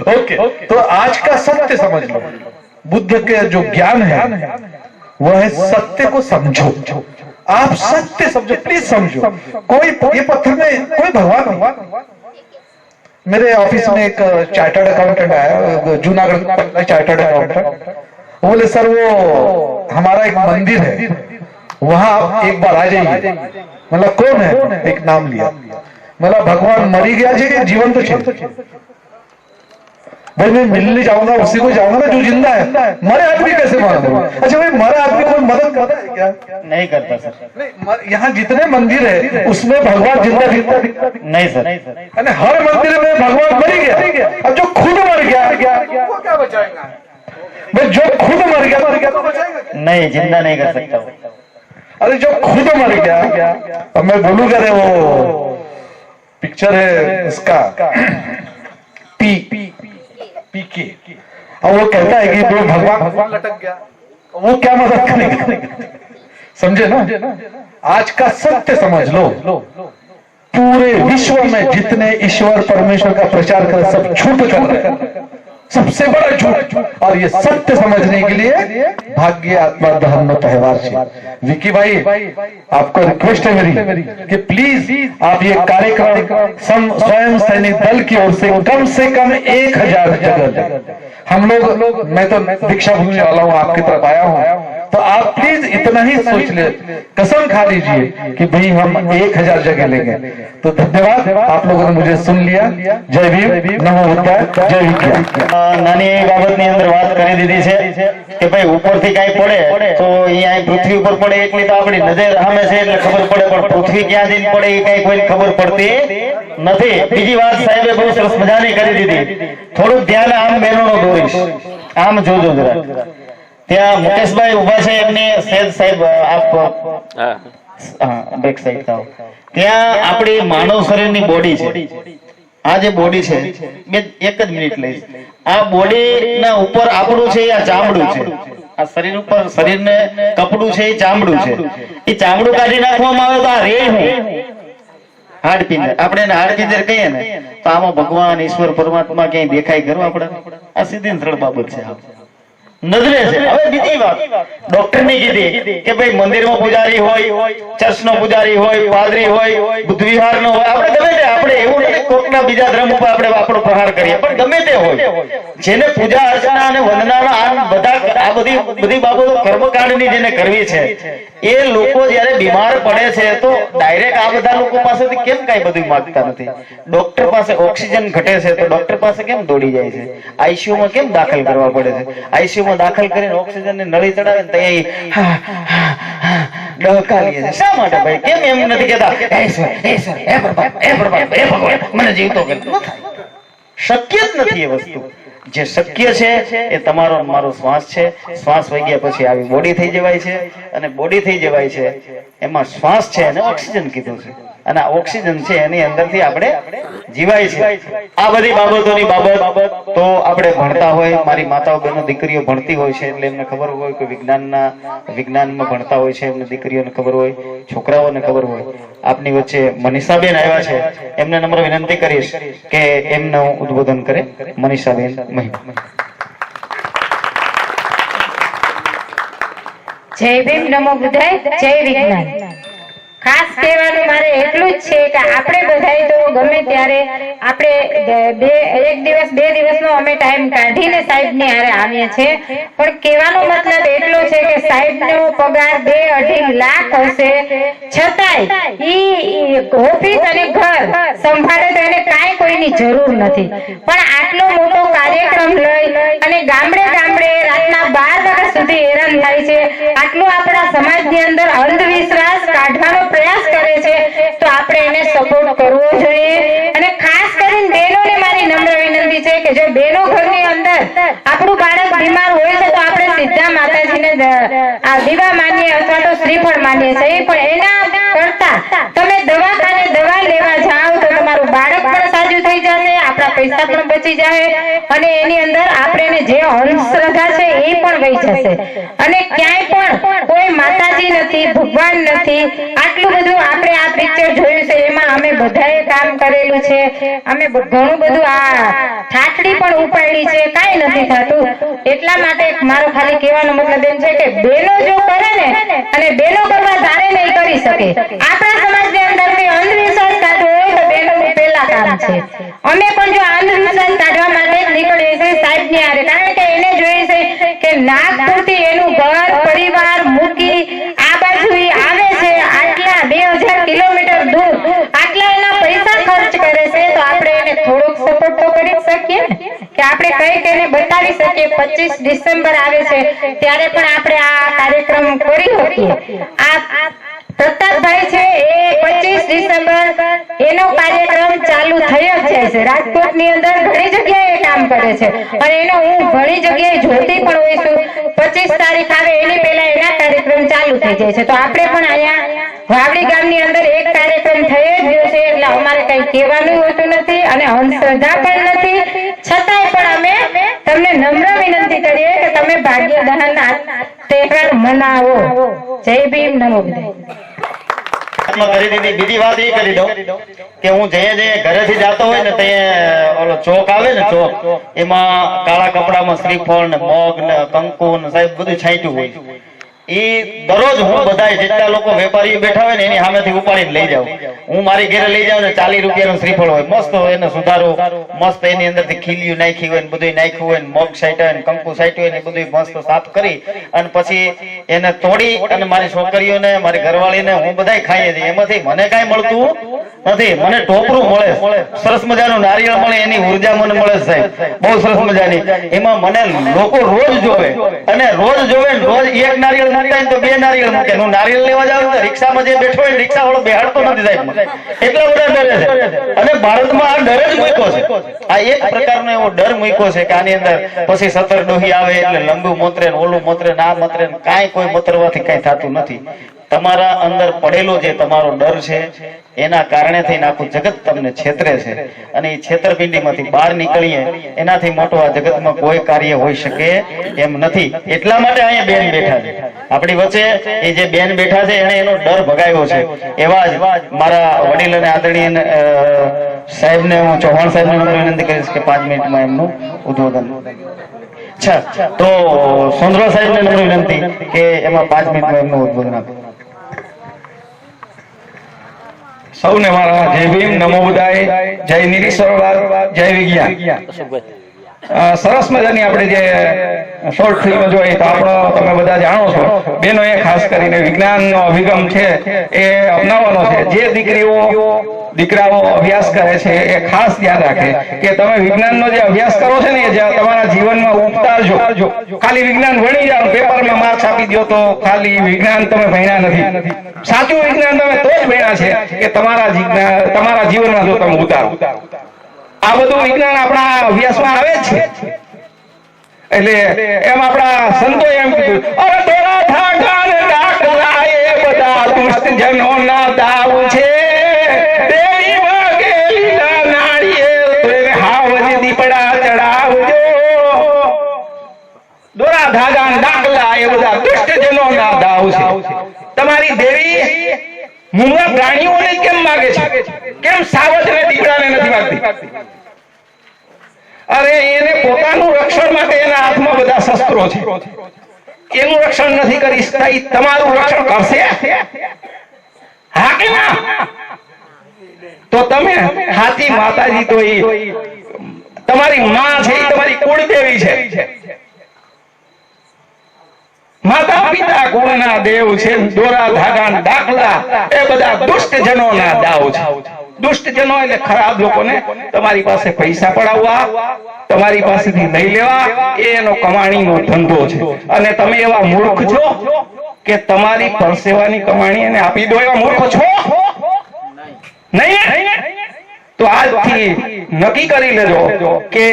ओके, तो आज का सत्य समझ लो। बुद्ध के जो ज्ञान है वह है सत्य को समझो। आप सत्य समझो, प्लीज समझो। कोई ये पत्थर में कोई भगवान नहीं। मेरे ऑफिस में एक चार्टर्ड अकाउंटेंट आया, जूनागढ़ का चार्टर्ड अकाउंटेंट। बोले सर वो हमारा एक मंदिर है, वहां एक बार आ जाइए। मतलब कौन है? एक नाम लिया। मतलब भगवान मरी गया जी कि जीवन तो है? भाई मैं मिलने जाऊंगा उसी को जाऊंगा ना जो जिंदा है, मरे आदमी कैसे मानूंगा? अच्छा भाई मरा आदमी कोई मदद करता है क्या? नहीं करता सर। नहीं, यहाँ जितने मंदिर है उसमें भगवान जिंदा दिखता नहीं सर। है। हर मंदिर में भगवान मर गया। अब जो खुद मर गया वो क्या बचाएगा? भाई जो खुद मर गया तो बचाएगा? नहीं, जिंदा नहीं कर सकता। अरे जो खुद मर गया, अब मैं बोलूंगा रे वो पिक्चर है इसका पीके, और वो कहता है कि जो भगवान लटक गया, वो क्या मदद करेगा? समझे ना? आज का सत्य समझ लो। पूरे विश्व में जितने ईश्वर परमेश्वर का प्रचार कर सब झूठ कर रहे हैं, सबसे बड़ा झूठ। और ये सत्य समझने के लिए भाग्य आत्मा धर्म त्यौहार से विकी भाई आपको रिक्वेस्ट है मेरी कि प्लीज आप ये कार्यक्रम स्वयं सैनिक दल की ओर से कम 1000 जगह हम लोग, मैं तो दीक्षा भूमि वाला हूँ, आपकी तरफ आया हूँ, तो आप प्लीज इतना ही सोच ले, कसम खा लीजिए कि भाई हम 1000 जगह लेंगे। तो धन्यवाद, आप लोगों ने मुझे सुन लिया। जय भीम, नमो बुद्धाय, जय विज्ञान। નાની એવી બાબતની અંદર વાત કરી દીધી છે કે ભાઈ ઉપરથી કાંઈ પડે તો અહીંયા પૃથ્વી ઉપર પડે એટલી તો આપણી નજર સામે છે એટલે ખબર પડે, પણ પૃથ્વી ક્યાં જઈને પડે એ કાંઈ કોઈને ખબર પડતી નથી। બીજી વાત સાહેબે બહુ સરસ મજાની કરી દીધી। થોડુંક ધ્યાન આમ બહેનોનો દોરીશ, આમ જોજો જરા। ત્યાં મુકેશભાઈ ઉભા છે, એમને સેજ સાહેબ આપ બેક સાઈડ થાવ। ત્યાં આપણી માનવ શરીરની બોડી છે, આ જે બોડી છે, મેં એક જ મિનિટ લઈશ। આ બોડી ના ઉપર આપણું છે, આ ચામડું છે, આ શરીર ઉપર શરીરને કપડું છે, એ ચામડું છે। એ ચામડું કાઢી નાખવામાં આવે તો આ રે હું હાડપિંજર, આપણે એને હાડપિંજર કહીએ ને, તો આમાં ભગવાન ઈશ્વર પરમાત્મા ક્યાંય દેખાય ખરું આપણે? આ સીધી સરળ બાબત છે, નજરે છે। હવે બીજી વાત ડોક્ટર ની કીધી કે ભાઈ મંદિરમાં પૂજારી હોય, ચર્ચનો પૂજારી હોય, પાદરી હોય, બુદ્ધ વિહારનો હોય, આપણે ગમે તે, આપણે એવું નથી કોકના બીજા ધર્મ ઉપર આપણે આપણો પ્રહાર કરીએ, પણ ગમે તે હોય, જેને પૂજા અર્ચના અને વંદના બધા આ બધી બાબતો કર્મકાંડની જેને કરવી છે, એ લોકો જ્યારે બીમાર પડે છે તો ડાયરેક્ટ આ બધા લોકો પાસેથી કેમ કાંઈ બધું માંગતા નથી? ડોક્ટર પાસે ઓક્સિજન ઘટે છે તો ડોક્ટર પાસે કેમ દોડી જાય છે? આઈસીયુમાં કેમ દાખલ કરવા પડે છે? આઈસીયુમાં દાખલ કરીને ઓક્સિજનની નળી ચડાવે ને ત્યાં ડહકાલીએ છે। શા માટે ભાઈ? કેમ એમ નથી કહેતા હે ઈશ્વર, હે ઈશ્વર, હે પ્રભુ, હે પ્રભુ, હે ભગવાન મને જીવતો કર? શક્ય જ નથી એ વસ્તુ। જે શક્ય છે એ તમારો મારો શ્વાસ છે। શ્વાસ વહી ગયા પછી આવી બોડી થઈ જવાય છે, અને બોડી થઈ જવાય છે એમાં શ્વાસ છે અને ઓક્સિજન કીધું છે, અને આ ઓક્સિજન છે એની અંદરથી આપણે જીવાય છે। આ બધી બાબતોની બાબત તો આપણે ભણતા હોય, મારી માતાઓ બહેનો દીકરીઓ ભણતી હોય છે એટલે એમને ખબર હોય, કોઈ વિજ્ઞાનમાં ભણતા હોય છે એમને દીકરીઓને ખબર હોય, છોકરાઓને ખબર હોય। આપની વચ્ચે મનીષાબેન આવ્યા છે, એમને નમ્ર વિનંતી કરીશ કે એમનું ઉદ્બોધન કરે। મનીષાબેન મહિમા। જય ભીમ, નમો બુદ્ધાય, જય વિજ્ઞાન। ખાસ કહેવાનું મારે એટલું જ છે કે આપણે બધાય તો ગમે ત્યારે આપણે એક દિવસ બે દિવસનો અમે ટાઈમ કાઢીને સાહેબની હારે આવીએ છીએ, પણ કહેવાનો મતલબ એટલો છે કે સાહેબનો પગાર 2-2.5 લાખ હશે, છતાંય ઈ ઓફિસ અને ઘર સંભાળે તો એને કાંઈ કોઈની જરૂર નથી, પણ આટલો મોટો કાર્યક્રમ લઈ અને ગામડે ગામડે રાતના 12 વાગ્યા સુધી હેરાન થાય છે। આટલું આપણા સમાજની અંદર અંધવિશ્વાસ કાઢવાનો પ્રયાસ કરે છે, તો આપણે એને સપોર્ટ કરવો જોઈએ। અને ખાસ કરીને બહેનોને મારી નમ્ર વિનંતી છે કે જો બહેનો ઘરની અંદર આપણું બાળક બીમાર હોય છે તો આપણે સીધા માતાજીને આ દીવા માનીએ અથવા તો શ્રીફળ માનીએ છીએ, પણ એના કરતા તમે દવાખાને દવા લેવા જાઓ તો તમારું બાળક પણ સાજું થઈ જશે, આપણા પૈસા પણ બચી જાય અને એની અંદર આપણે જે અંધશ્રદ્ધા છે એ પણ વહી જશે. અને ક્યાંય પણ કોઈ માતાજી નથી, ભગવાન નથી. આટલું બધું આપણે આ પિક્ચર જોયું છે, એમાં અમે બધાએ કામ કરેલું છે, અમે ઘણું બધું આ ઠાઠડી પણ ઉપાડી છે, કાંઈ નથી થતું. એટલા માટે મારો ખાલી કહેવાનો મતલબ એમ છે કે બેનો જો કરે ને અને બેનો કરવા ધારે નહીં કરી શકે. આપણા સમાજની અંદર કોઈ અંધવિશ્વાસ કાઢવો હોય તો બેનોનું પહેલા કામ છે. અમે પણ જો અંધવિશ્વાસ કાઢવા માટે જ નીકળીએ છીએ સાહેબની હારે, કારણ કે એને જોઈએ છે કે નાગપુરથી એનું ઘર પરિવાર મૂકી આ બાજુ આવે છે, આટલા 2000 કિલોમીટર દૂર આટલા એના પૈસા ખર્ચ કરે છે, તો આપણે એને થોડોક સપોર્ટ તો કરી શકીએ ને, કે આપણે કઈક એને બતાવી શકીએ. 25 ડિસેમ્બર આવે છે ત્યારે પણ આપણે આ કાર્યક્રમ કરી શકીએ. આ પ્રતાપભાઈ છે એ 25 ડિસેમ્બર એનો કાર્યક્રમ ચાલુ થઈ જ જાય છે. રાજકોટની અંદર ઘણી જગ્યાએ કામ કરે છે અને એનો હું ઘણી જગ્યાએ જોતી પણ હોઈ છું. 25 તારીખ આવે એની પહેલા એના કાર્યક્રમ ચાલુ થઈ જાય છે. તો આપણે પણ અહીંયા વાવડી ગામની અંદર એક કાર્યક્રમ થઈ જ ગયો છે, એટલે અમારે કઈ કહેવાનું હોતું નથી અને અંધશ્રદ્ધા પણ નથી. છતાંય પણ અમે તમને નમ્ર વિનંતી કરીએ કે તમે ભાગ્ય દહનના તહેવાર મનાવો. જય ભીમ, નમો બુદ્ધાય. કરી દીધી. બીજી વાત એ કરી દઉં કે હું જે ઘરેથી જતો હોય ને તે ઓલો ચોક આવે ને ચોક, એમાં કાળા કપડામાં શ્રીફળ ને મગ ને કંકુ ને સાહેબ બધું છાંટ્યું હોય. એ દરરોજ હું બધા જેટલા લોકો વેપારીઓ બેઠા હોય ને એની સામેથી ઉપાડીને લઈ જાઉં. હું મારી ઘરે લઈ જાઉં ને 40 રૂપિયાનું શ્રીફળ હોય, મસ્ત એને સુધારો, મસ્ત એની અંદરથી ખીલિયું નાખી હોય ને બધું નાખ્યું હોય ને મગ સાઈટા હોય ને કંકુ સાઈટ્યું હોય ને બધું મસ્ત સાફ કરી અને પછી એને તોડી અને મારી છોકરીઓને મારી ઘરવાળીને હું બધા ખાઈએ છીએ. એમાંથી મને કાંઈ મળતું નથી, મને ટોપરું મળે, સરસ મજાનું નારિયેળ મળે, એની ઉર્જા મને મળે સાહેબ, બહુ સરસ મજાની. એમાં મને લોકો રોજ જોવે અને રોજ જોવે ને રોજ એક નારિયેળ મૂકે તો 2 નારિયેળ મૂકે. હું નારિયેળ લેવા જાઉં તો રિક્ષામાં જે બેઠો હોય રિક્ષા વાળો બેહાડતો નથી સાહેબ, એટલા બધા ડરે છે. અને ભારતમાં આ ડર જ મૂક્યો છે, આ એક પ્રકારનો એવો ડર મૂક્યો છે કે આની અંદર પછી 17 ડોહી આવે એટલે લંબુ મોતરે ને ઓલું મોતરે ને આ મોતરે ને કાંઈ કોઈ મોતરવાથી કાંઈ થતું નથી. તમારા અંદર પડેલો જે તમારો ડર છે એના કારણે થઈને આખું જગત તમને છેતરે છે અને એ છેતરપિંડીમાંથી બહાર નીકળીએ એનાથી મોટો આ જગતમાં કોઈ કાર્ય હોઈ શકે એમ નથી. એટલા માટે અહીંયા બેન બેઠા છે આપણી વચ્ચે. એ જે બેન બેઠા છે એને એનો ડર ભગાવ્યો છે. એવા જ મારા વડીલ અને આદરણીય સાહેબને હું ચૌહાણ સાહેબને વિનંતી કરીશ કે 5 મિનિટમાં એમનું ઉદ્બોધન. અચ્છા, તો સોંદરા સાહેબને નમ્ર વિનંતી કે એમાં 5 મિનિટમાં એમનું ઉદ્બોધન આપે. સૌને મારા જય ભીમ, નમો બુદ્ધાય, જય નિરીશ્વરવાદ, જય વિજ્ઞાન. સરસ મજાની આપણે જે શોર્ટ ફિલ્મ જોઈ તો આપણો તમે બધા જાણો છો, બેનોએ ખાસ કરીને વિજ્ઞાનનો અભિગમ છે એ અપનાવવાનો છે. જે દીકરાઓ અભ્યાસ કરે છે એ ખાસ ધ્યાન રાખે કે તમે વિજ્ઞાનનો જે અભ્યાસ કરો છો ને એ તમારા જીવનમાં ઉતારજો. ખાલી વિજ્ઞાન ભણી જાઓ, પેપરમાં માર્ક્સ આપી દો તો ખાલી વિજ્ઞાન તમે ભણ્યા નથી. સાચું વિજ્ઞાન તમે તો જ ભણ્યા છે કે તમારા જીવનમાં જો તમે ઉતારો. આ બધું વિજ્ઞાન આપણા અભ્યાસમાં આવે જ છે. એટલે એમ આપણા સંતો એમ કીધું, અરે તેરા ઠાકા ને ડાકલા એ બધા દુષ્ટ જનોના દાવ છે. તેરી વાગેલીના નાળિયેર તોય હાવજ દીપડા ચડાવજો. દોરા ધાગા ને ડાકલા એ બધા દુષ્ટ જનોના દાવ છે. તમારી દેવી મૂંગા પ્રાણીઓને કેમ માગે છે? કેમ સાવજ અને દીપડાને નથી માગતી? અરે એને પોતાનું રક્ષણ માટે એના હાથમાં બધા શસ્ત્રો છે. એનું રક્ષણ નથી કરી શકતા, તમારું રક્ષણ કરશે? હા કે ના? તો તમે હાથી માતાજી તો એ તમારી માં છે, એ તમારી કુળદેવી છે. માતા પિતા કુળના દેવ છે. દોરા ધાગા દાખલા એ બધા દુષ્ટ જનોના દાવ છે. દુષ્ટ જનો એટલે ખરાબ લોકોને તમારી પાસે પૈસા પડાવવા, તમારી પાસેથી લઈ લેવા, એનો કમાણીનો ધંધો છે. અને તમે એવા મૂર્ખ છો કે તમારી પરસેવાની કમાણી એને આપી દો. એવા મૂર્ખ છો નહીં? તો આજથી નક્કી કરી લેજો કે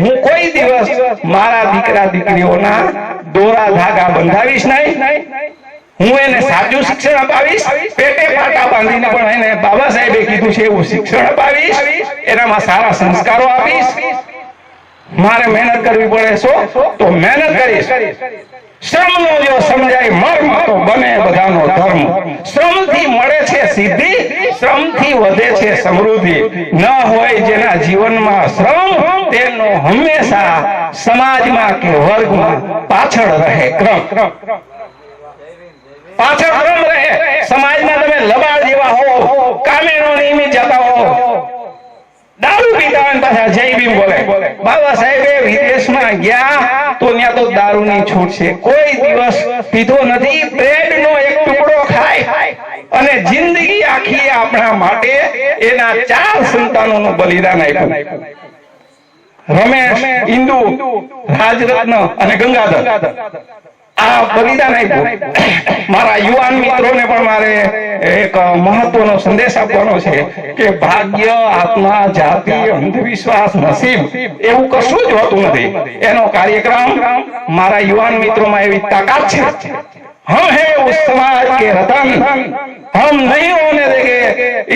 હું કોઈ દિવસ મારા દીકરા દીકરીઓના દોરા ધાગા બંધાવીશ નહીં. હું એને સાચું શિક્ષણ અપાવીશ. પેટે પાટા બાંધીને પણ એને બાબા સાહેબે કીધું છે એવું શિક્ષણ અપાવીશ. એનામાં સારા સંસ્કારો આપીશ. મારે મહેનત કરવી પડે તો મહેનત કરીશ. શ્રમનો જો સમજાય મર્મ તો બને બધાનો ધર્મ. શ્રમથી મળે છે સિદ્ધિ, શ્રમથી વધે છે સમૃદ્ધિ. ન હોય જેના જીવનમાં શ્રમ તેનો હંમેશા સમાજમાં કે વર્ગમાં પાછળ રહે ક્રમ. પાછળ ક્રમ રહે. સમાજમાં તમે લબાડ જેવા હો, કામે નો નિયમિત જતા હો, દારૂ પીતા હોય પાછા જય ભીમ બોલે. બાબા સાહેબે વિદેશમાં ગયા તો ત્યાં તો દારૂની છૂટ છે. કોઈ દિવસ પીધો નથી. બ્રેડનો એક ટુકડો ખાય અને જિંદગી આખી આપણા માટે એના 4 સંતાનોનું બલિદાન આપ્યું. રમેશ, ઇન્દુ, રાજરત્ન અને ગંગાધર આ બલિદાન આપ્યું. મારા યુવાન મિત્રોને પણ મારે એક મહત્વનો સંદેશ આપવાનો છે કે ભાગ્ય, આત્મા, જાતિ, અંધવિશ્વાસ, નસીબ એવું કશું જ હોતું નથી. એનો કાર્યક્રમ મારા યુવાન મિત્રોમાં એવી તાકાત છે. हम हैं उस समाज के रतन, हम नहीं होने देंगे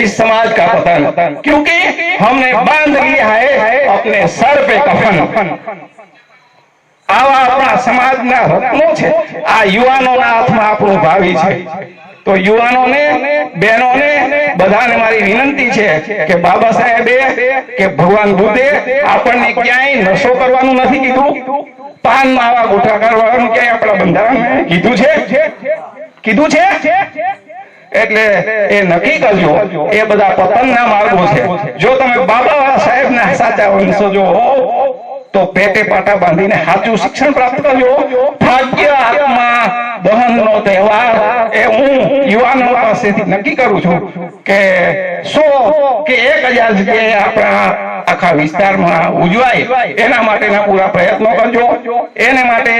इस समाज का पतन, क्योंकि हमने बांध लिया है अपने सर पे कफन. આવા આપણા સમાજના રત્નો છે. આ યુવાનોના હાથમાં આપણું ભાવિ છે. તો યુવાનોને, બહેનોને બધાને મારી વિનંતી છે કે બાબા સાહેબે કે ભગવાન બુદ્ધે આપણને ક્યાંય નશો કરવાનું નથી કીધું. પાન માવા ગુઠા કરવાનું ક્યાંય આપણા બંધારણમાં કીધું છે. એટલે એ નક્કી કરજો. એ બધા પતનના માર્ગો છે. જો તમે બાબા સાહેબના સાચા વંશજો હો તો પેટે પાટા બાંધીને સાચું શિક્ષણ પ્રાપ્ત કરજો. ભાગ્ય, આત્મા, દહનનો તહેવાર એ હું યુવાનો પાસેથી નક્કી કરું છું કે 100 કે 1000 જગ્યાએ આપણા આખા વિસ્તારમાં ઉજવાય એના માટેના પૂરા પ્રયત્નો કરજો. એને માટે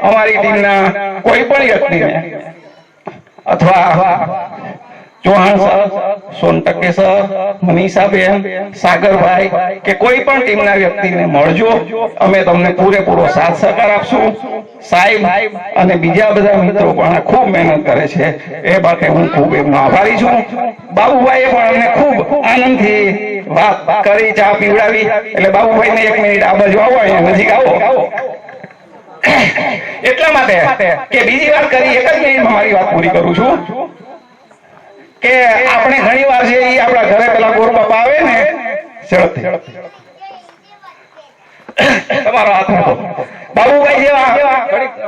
અમારી ટીમના કોઈ પણ વ્યક્તિને અથવા ચૌહાણ સર, સોનટકે સર, મનીષાબેન, સાગરભાઈ કે કોઈ પણ ટીમના વ્યક્તિને મળજો. અમે તમને પૂરેપૂરો સાથ સહકાર આપશું. સાહેબ અને બીજા બધા મિત્રો પણ ખૂબ મહેનત કરે છે. એ માટે હું ખૂબ એમનો આભારી છું. બાબુભાઈએ પણ અમને ખૂબ આનંદથી વાત કરી, ચા પીવડાવી. એટલે બાબુભાઈને 1 મિનિટ આ બાજુ આવો, અહીંયા નજીક આવો. એટલા માટે કે બીજી વાત કરી, 1 જ મિનિટમાં મારી વાત પૂરી કરું છું કે આપણે ઘણી વાર છે એ આપણા ઘરે પેલા ગોર બાપા આવે ને ઝડપથી તમારો હાથ રાખો. બાબુભાઈ જેવા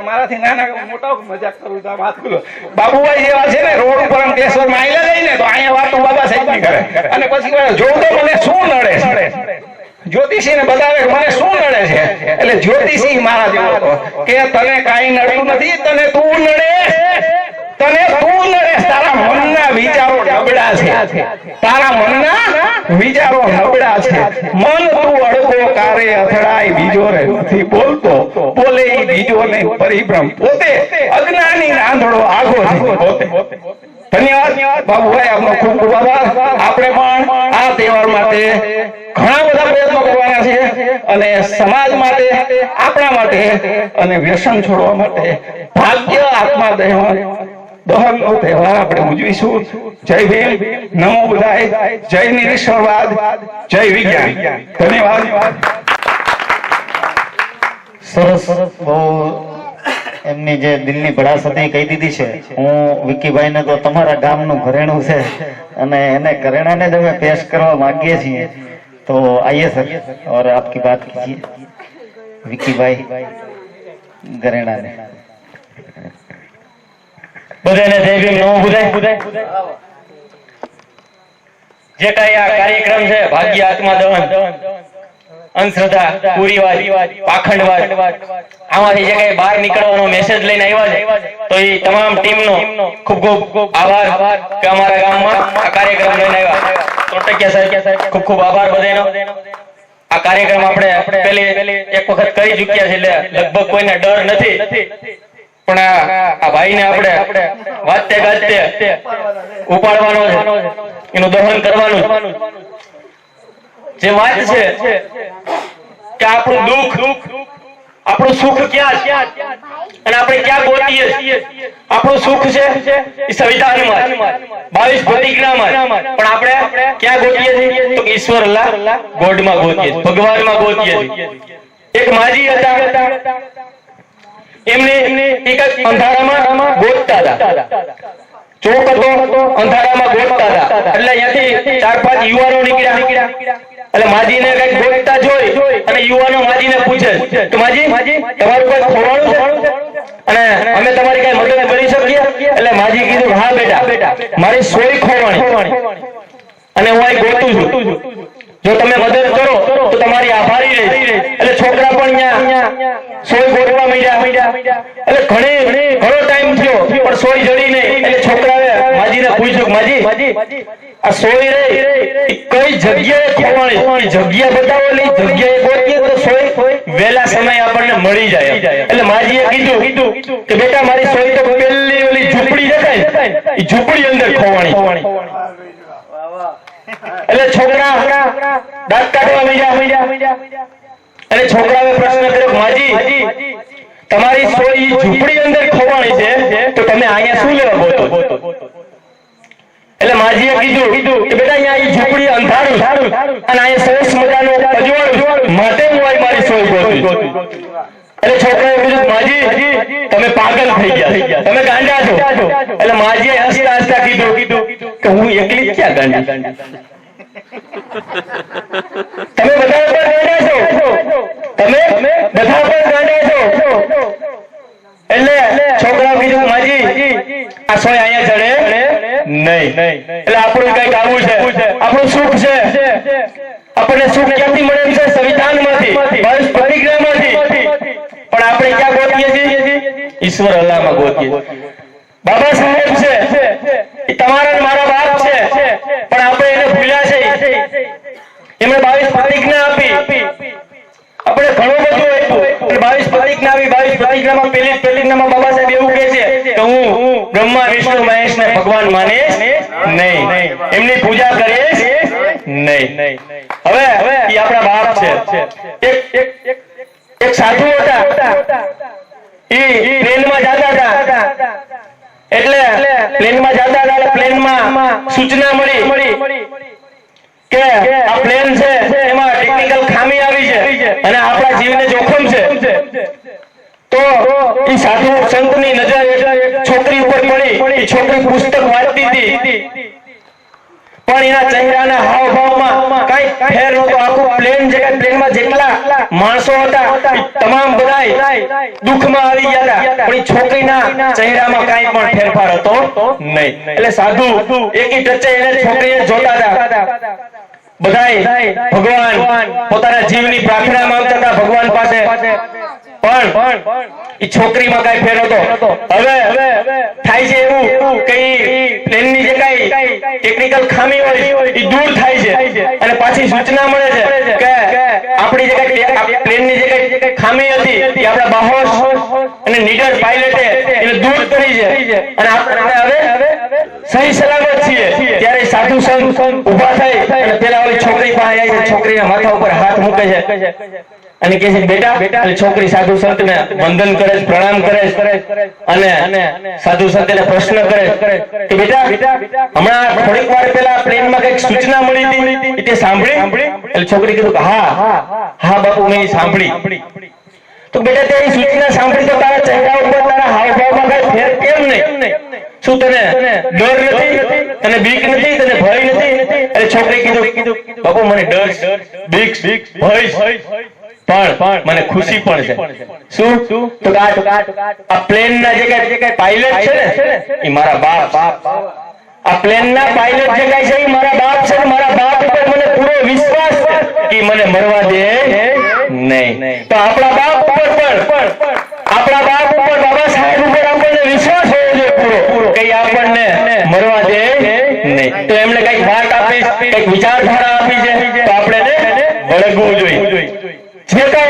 મારાથી નાના મોટા મજાક કરું તો વાત કરું. બાબુભાઈ જેવા છે ને રોડ ઉપર અંકલેશ્વરમાં આવેલા જાય ને તો અહીંયા વાતો બાબા સાહેબ ની કરે અને પછી જો તો મને શું નડે. જ્યોતિષી ને બતાવે મને શું નડે છે. એટલે જ્યોતિષી મારા જેવો કે તને કાંઈ નડતું નથી, તને તું નડે. તારા મનના વિચારો નબળા છે. તારા મનના વિચારો નબળા છે. મન તું અડગો કારે અથડાય, બીજો રે નથી બોલતો, બોલે ઈ બીજો ને પરિભ્રમ પોતે, અજ્ઞાની આંધળો આગો છે પોતે. ધન્યવાદ બાબુભાઈ, આપનો ખૂબ ખૂબ આભાર. આપણે પણ આ તહેવાર માટે ઘણા બધા પ્રયત્નો કરવાના છે અને સમાજ માટે, આપણા માટે અને વ્યસન છોડવા માટે ભાગ્ય, આત્મા, દહનનો તહેવાર આપણે ઉજવીશું. જય ભીમ, નમો બુદ્ધાય, જય નિરીશ્વરવાદ, જય વિજ્ઞાન. ધન્યવાદ. સરસ. બહુ એમની જે દિલની ભડાસ હતી કહી દીધી છે. હું વિકીભાઈને તો તમારા ગામનું ઘરેણું છે અને એને ઘરેણાને જ અમે પેશ કરવા માંગીએ છીએ. તો આइए सर और आपकी बात कीजिए विक्की भाई गरेणा ने. બધાને જય ભીમ, નમો બુદ્ધાય. જે કઈ આ કાર્યક્રમ છે ભાગ્ય, આત્મા, દહન, અંધશ્રદ્ધા, કુરીવાદ, પાખંડવાદ, આમાંથી જે કઈ બહાર નીકળવાનો મેસેજ લઈને આવ્યા છે તો એ તમામ ટીમનો ખૂબ ખૂબ આભાર કે અમારા ગામમાં આ કાર્યક્રમ લઈને આવ્યા. સોનટકિયા સાહેબ ખૂબ ખૂબ આભાર બધાનો. આ કાર્યક્રમ આપણે પેલી એક વખત કરી ચૂક્યા છે એટલે લગભગ કોઈને ડર નથી. પણ આ ભાઈને આપણે વાતે ગાતે ઉપાડવાનો છે, એનું દહન કરવાનું. જે વાત છે કે આપણું દુઃખ, આપણું સુખ ક્યાં અને આપણે ક્યાં ગોતીએ છીએ? આપણું સુખ છે એ સંવિધાનમાં, 22 પ્રતિજ્ઞામાં, પણ આપણે ક્યાં ગોતીએ છીએ? તો ઈશ્વર અલ્લાહ ગોડમાં ગોતીએ છીએ, ભગવાનમાં ગોતીએ છીએ. એક માજી હતા, એમને એક અંધારામાં ગોતતા હતા. ચોક હતો, અંધારામાં ગોતતા હતા. એટલે અહીંયાથી 4-5 યુવાનો નીકળ્યા. એટલે માજીને કઈક ગોતતા જોઈ અને યુવાનો માજીને પૂછે તો માજી તમારું કોઈ ખોવાણું છે અને અમે તમારી કઈ મદદ કરી શકીએ? એટલે માજી કીધું હા બેટા, મારી સોય ખોવાણી અને હું અહીં ગોતું છું, જો તમે મદદ કરો તો તમારી આભારી રહીશ. એટલે છોકરા પણ અહીંયા સોય ગોતવા માંડ્યા. એટલે ઘણો ટાઈમ થયો પણ સોય જડી નહીં. એટલે છોકરાએ માજીને પૂછ્યું, માજી આ સોય રે કઈ જગ્યાએ ખોવાણી, જગ્યા બતાવો. એટલે જગ્યાએ ગોતીએ તો સોય વહેલા સમય આપણને મળી જાય. એટલે માજીએ કીધું કે બેટા મારી સોય તો પેલી ઓલી ઝૂંપડી દેખાય, એ ઝૂંપડી અંદર ખોવાણી. એટલે છોકરા દાંત કાઢવા માંડ્યા. અને છોકરાએ પ્રશ્ન કર્યો, માજી તમારી સોય ઝૂંપડી અંદર ખોવાણી છે તો તમે અહીંયા શું લેવા ગોતો? એટલે માજીએ કીધું કે બેટા અહીંયા ઈ ઝૂંપડી અંધારું અને અહીંયા સરસ મજાનું અજવાળું, માટે હું અહીં મારી સોય ગોતું. એટલે છોકરાએ કીધું, માજી તમે પાગલ થઈ ગયા, તમે ગાંડા છો. એટલે માજીએ હસતા હસતા કીધું કે હું એકલી ક્યાં ગાંડી, તમે બધા પર ગાંડા છો, તમે બધા પર ગાંડા છો. એટલે છોકરાઓ કીધું, માજી આ સોય અહીંયા ચડે નહીં. એટલે આપણું કઈક આવું છે, આપણું સુખ છે, આપણને સુખ ક્યાંથી મળે એમ છે? સંવિધાનમાંથી, 22 પ્રતિજ્ઞામાંથી. પણ આપણે ક્યાં ગોતીએ છીએ? ઈશ્વર અલ્લાહમાં ગોતીએ. બાબા સાહેબ છે એ તમારા ને મારા બાપ છે, પણ આપણે એને ભૂલ્યા છે. એમણે 22 પ્રતિજ્ઞા આપી, આપણે ઘણું બધું આપ્યું. 22 પ્રતિજ્ઞા આવી, 22 પ્રતિજ્ઞામાં પહેલી પ્રતિજ્ઞામાં બાબા સાહેબ એવું કહે છે કે હું બ્રહ્મા વિષ્ણુ મહેશ ને ભગવાન માનીશ નહીં, એમની પૂજા કરીશ નહીં. હવે એ આપણા બાપ છે. એક સાધુ હતા, એ પ્લેનમાં જતા હતા. એટલે પ્લેનમાં જતા હતા, પ્લેનમાં સૂચના મળી કે આ પ્લેન છે એમાં ટેકનિકલ ખામી આવી છે અને આપણા જીવને જોખમ છે. તો એ સાધુ સંતની નજર છોકરી ઉપર પડી. એ છોકરી પુસ્તક વાંચતી હતી પણ એના ચહેરાના હાવભાવમાં કઈ ફેર નહોતો. આખું પ્લેનમાં જેટલા માણસો હતા તમામ બધા દુઃખમાં આવી ગયા હતા, પણ એ છોકરીના ચહેરામાં કઈ પણ ફેરફાર હતો નહીં. એટલે સાધુ એકી ટચે એને છોકરીને જોતા હતા. બધાય ભગવાન પોતાના જીવની પ્રાર્થના માંગતા હતા ભગવાન પાસે, પણ એ છોકરીમાં કઈ ફેર નહોતો. હવે થાય છે એવું કે પ્લેનની જે કઈ ટેકનિકલ ખામી હોય એ દૂર થાય છે અને પાછી સૂચના મળે છે કે આપણી જે કઈ પ્લેનની જે કઈ ખામી હતી એ આપણા બાહોશ અને નીડર પાયલટે એને દૂર કરી છે અને આપણે હવે સહી સલામત છીએ. ત્યારે સાધુ સંત ઉભા થઈ અને પેલા ઓલી છોકરી પાસે આવી છે, છોકરીના માથા ઉપર હાથ મૂકે છે અને કહે છે બેટા. છોકરી સાધુ સંતને વંદન કરે છે, પ્રણામ કરે છે અને સાધુ સંત એને પ્રશ્ન કરે કે બેટા હમણાં થોડીક વાર પહેલા પ્લેનમાં કઈક સૂચના મળી હતી, તે સાંભળી? એટલે છોકરી કીધું કે હા બાપુ મેં સાંભળી. તો બેટા તે સૂચના સાંભળી તો તારા ચહેરા ઉપર, તારા હાવભાવમાં કઈ ફેર કેમ નહીં? શું તને ડર નથી, તને બીક નથી, તને ભય નથી? એટલે છોકરી કીધું બાપુ મને ડર, બીક, ભય પણ મને ખુશી પણ છે. શું? તો આ પ્લેન ના જે કઈ પાયલટ છે ને એ મારા બાપ. આ પ્લેન ના પાયલટ જે કઈ છે એ મારા બાપ છે. મારા બાપ ઉપર મને પૂરો વિશ્વાસ છે કે મને મરવા દે નહીં. તો આપણા બાપ ઉપર બાબા સાહેબ ઉપર આપણને વિશ્વાસ હોવો જોઈએ પૂરો કે આપણને મરવા દે નહીં. તો એમને કઈક વાત આપી, કઈક વિચારધારા આપી છે તો આપણે વળગવું જોઈએ. જે કઈ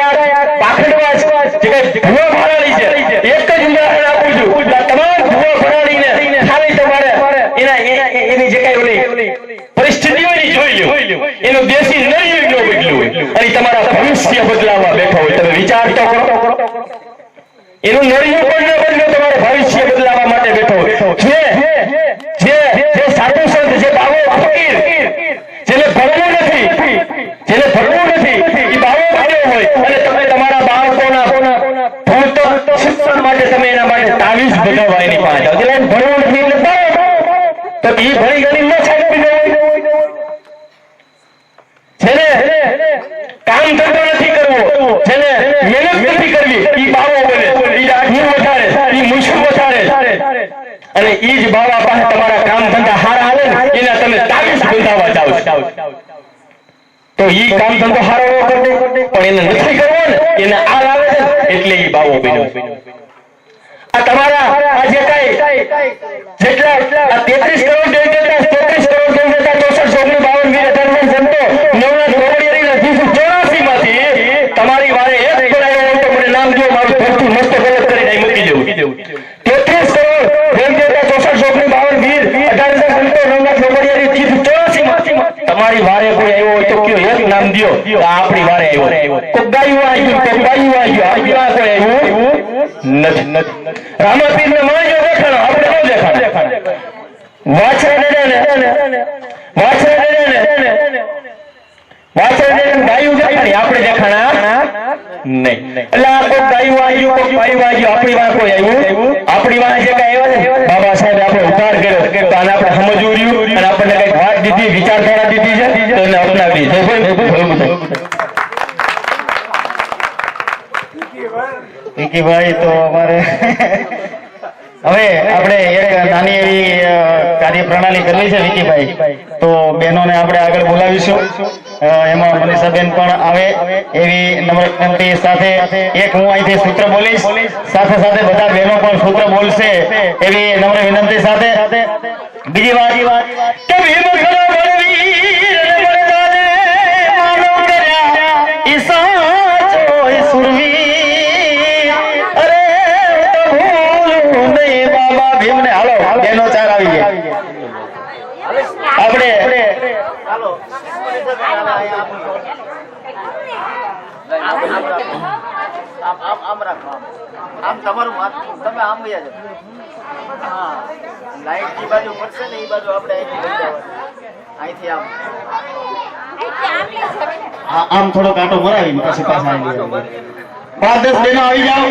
પાખંડવાસ, જે કઈ ભૂવા ભરાડી છે, એક જ ઉદાહરણ આપું છું. તમામ ભૂવા ભરાડીને ખાલી તમારે એની જે કઈ ઓલી પરિસ્થિતિ હોય ને જોઈ લો, એનું દેશી નરિયું ન બદલ્યું અને તમારા ભવિષ્ય બદલાવવા બેઠો હોય. તમે વિચાર તો કરો, એનું નરિયું પણ તમે એના માટે તાવીજ બધાવા એની પાસે જાઓ. એટલે ભણવું નથી એટલે તો એ ભણી ગણી ન છાપી દેવાય છે ને. કામ ધંધો નથી કરવો છે ને, મહેનત નથી કરવી, ઈ બાવો બને, ઈ આઠું વધારે, ઈ મુશ્કેલ વધારે, અને ઈ જ બાવા પાસે તમારા કામ ધંધા હારા આવે ને એના તમે તાવીજ બંધાવા જાઓ. તો ઈ કામ ધંધો હારો ન કરે પણ એને નથી કરવો ને, એને આ આવે છે એટલે ઈ બાવો બન્યો. આ તમારા આ જે કાઈ જેટલા 33 કરોડ દઈ દેતા, 33 કરોડ દઈ દેતા, 64 52 સંતો નવનાથ ગોવડિયારીના 284 માંથી તમારી વારે એક પણ આવ્યો હોય તો મને નામ દો, મારું ધરતું મસ્ત ગલત કરીને મૂકી દેવું. 33 કરોડ દઈ દેતા, 64 52 18 સંતો નવનાથ ગોવડિયારી 284 માંથી તમારી વારે કોઈ આવ્યો હોય તો કયો એક નામ દો, આ આપણી વારે આવ્યો. કોક ગાયું આવ્યું, કોક ગાયું આવ્યું, આ કોઈ આવ્યું નથી. રામાપીર ને માણજો દેખાડો, આપણે ન દેખાડે. વાછરા ગાયું દેખાડી, આપણે દેખાણા નહીં. એટલે આ કોઈ ગાયું આવ્યું, કોઈ ગાયું આવ્યું, આપણી વાં કોઈ આવ્યું, આપણી વાં જે કઈ આવ્યા ને બાબા સાહેબ આપણે ઉતાર કર્યો તો આને આપણે સમજવું રહ્યું અને આપણને કઈક વાત દીધી, વિચારધારા દીધી છે તો એને અપનાવી છે. વિકીભાઈ તો અમારે હવે આપણે એક નાની એવી કાર્ય પ્રણાલી કરવી છે વિકીભાઈ, તો બહેનોને આપણે આગળ બોલાવીશું. એમાં મનીષાબેન પણ આવે એવી નમ્ર વિનંતી સાથે એક હું અહીંથી સૂત્ર બોલીશ, સાથે સાથે બધા બહેનો પણ સૂત્ર બોલશે એવી નમ્ર વિનંતી સાથે બીજી વાત કે ભીમ ખરો બળવીર બળદાને માનવ કર્યા ઈસાચો સુરવીર. ભીમને હાલો બેનો ચાર આવી ગયા. આપણે તમારું માથું તમે આમ ગયા છો. હા, લાઈટ જે બાજુ પડશે ને એ બાજુ આપણે અહીંથી આમ થોડો કાંટો મરાવી પછી પાછા આવી 5-10 બેનો આવી જાઓ,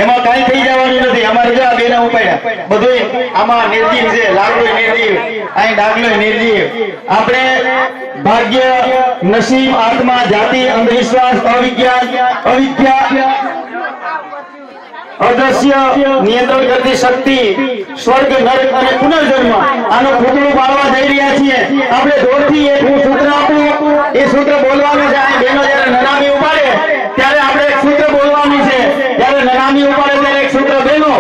એમાં કઈ થઈ જવાનું નથી. અમારે જો આ બેના ઉપાડ્યા બધું આમાં નિર્જીવ છે, લાકડો નિર્જીવ, અહીં ડાકલો નિર્જીવ. આપણે ભાગ્ય, નસીબ, આત્મા, જાતિ, અંધવિશ્વાસ, અવિદ્યા, અદ્રશ્ય, નિયંત્રણ કરતી શક્તિ, સ્વર્ગ, નરક અને પુનર્જન્મ, આનો પૂતળું પાડવા જઈ રહ્યા છીએ. આપણે જોરથી એક હું સૂત્ર આપું, એ સૂત્ર બોલવાનું છે. આ બેનો જયારે નનામી ઉપાડે ત્યારે આપણે એક સૂત્ર બોલવાનું છે. જયારે નનામી ઉપાડે ત્યારે એક સૂત્ર બેનો.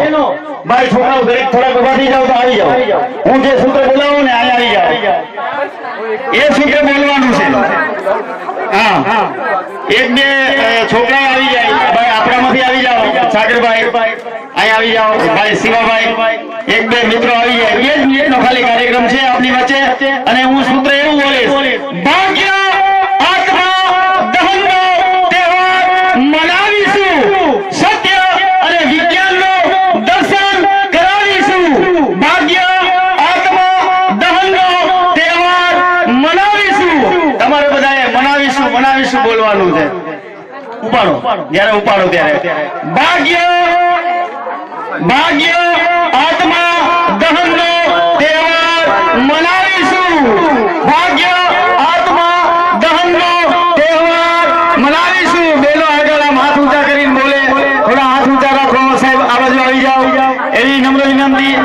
ભાઈ છોકરાઓ દરેક થોડાક ઉભા થઈ જાવ તો આવી જાઓ. હું જે સૂત્ર બોલાવું ને અહીંયા આવી જાઓ, એ સૂત્ર બોલવાનું છે. હા, એક બે છોકરા આવી જાય, ભાઈ આપણામાંથી આવી જાઓ, સાગરભાઈ અહીંયા આવી જાઓ, ભાઈ શિવાભાઈ, એક બે મિત્રો આવી જાય. 2 મિનિટનો ખાલી કાર્યક્રમ છે આપની વચ્ચે, અને હું સૂત્ર એવું બોલીશ: ભાગ્ય, આત્મા, દહનનો તહેવાર મનાવીશું, સત્ય અને વિજ્ઞાનનો દર્શન કરાવીશું. ભાગ્ય, આત્મા, દહનનો તહેવાર મનાવીશું. તમારે બધાએ મનાવીશું બોલવાનું છે. ઉપાડો, જયારે ઉપાડો ત્યારે ભાગ્ય, આત્મા, દહનનો તહેવાર મનાવીશું. ભાગ્ય, આત્મા, દહનનો તહેવાર મનાવીશું. બેનો આગળ આમ હાથ ઊંચા કરીને બોલે, થોડા હાથ ઊંચા રાખો. સાહેબ આ બાજુ આવી જાઓ એવી નમ્ર વિનંતી.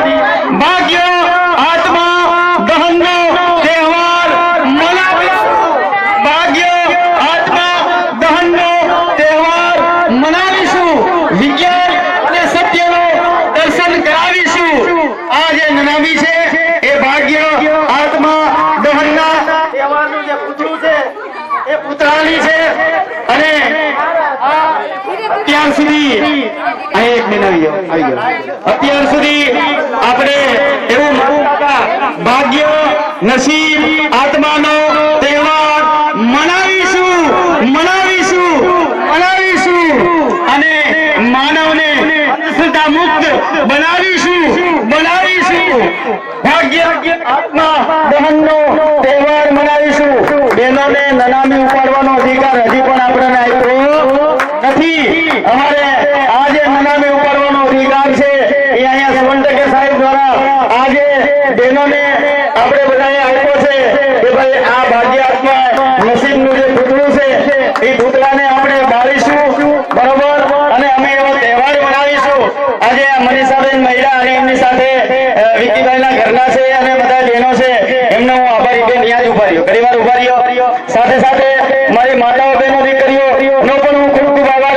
ભાગ્ય, આત્મા, દહનનો તહેવાર મનાવીશું. ભાગ્ય, આત્મા, દહનનો તહેવાર મનાવીશું. વિજ્ઞાન અને સત્યનો દર્શન કરાવીશું. આ જે નનામી છે એ ભાગ્ય, આત્મા, દહનના તહેવારનું જે પૂતળું છે એ પૂતળાની છે. અને અત્યાર સુધી એક મિનિટ આવી ગયો. અત્યાર સુધી આપણે એવું માનતા હતા, ભાગ્ય, નસીબ, આત્માનો તહેવાર મનાવીશું અને માનવને અંધશ્રદ્ધા મુક્ત બનાવીશું. ભાગ્ય, આત્મા, દહનનો તહેવાર મનાવીશું. બહેનોને નનામી ઉપાડવાનો અધિકાર હજી પણ આપણને આપ્યો નથી. અમારે આજે નનામી ઉપાડવાનો અધિકાર બહેનોને આપણે બધાએ આપ્યો છે કે ભાઈ આ ભાગ્યાત્મા નસીબનું જે પૂતળું છે એ પૂતળાને આપણે બાળીશું, બરોબર, અને અમે એવો તહેવાર મનાવીશું. આજે આ મનીષાબેન મહિલા અને એમની સાથે વિકીભાઈના ઘરના છે અને બધા બહેનો છે, એમને હું આભારી બેન અહીંયા જ ઉભા રહ્યો, ઘણી વાર ઉભા રહ્યો. સાથે સાથે મારી માતાઓ બહેનો દીકરીઓ નો પણ હું ખૂબ ખૂબ આભાર.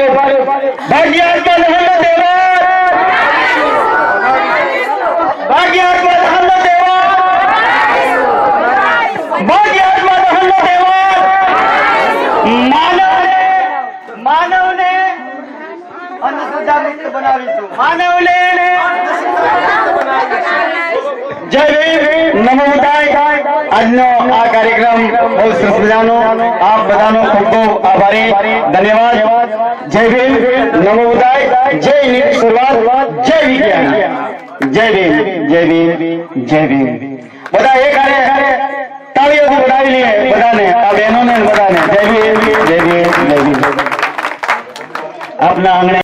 ભાગ્યાત્મા દહનનો તહેવાર, ભાગ્યાત્મા દહનનો તહેવાર, ભાગ્યાત્મા દહનનો તહેવાર. માનવને અંધશ્રદ્ધા મુક્ત બનાવીશું, માનવને જય ભીમ, નમો બુદ્ધાય. આજનો આ કાર્યક્રમ બહુ સરસ મજાનો, આપ બધાનો ખૂબ ખૂબ આભારી, ધન્યવાદ. જય ભીમ, નમો બુદ્ધાય, જય નિર્વિવાદ, જય વિજ્ઞાન. જય ભીમ, જય ભીમ, જય ભીમ. બધા એક હારે તાળીઓથી વધાવી લઈએ બધાને, આ બહેનોને બધાને. જય ભીમ, જય ભીમ, જય ભીમ. આપના આંગણે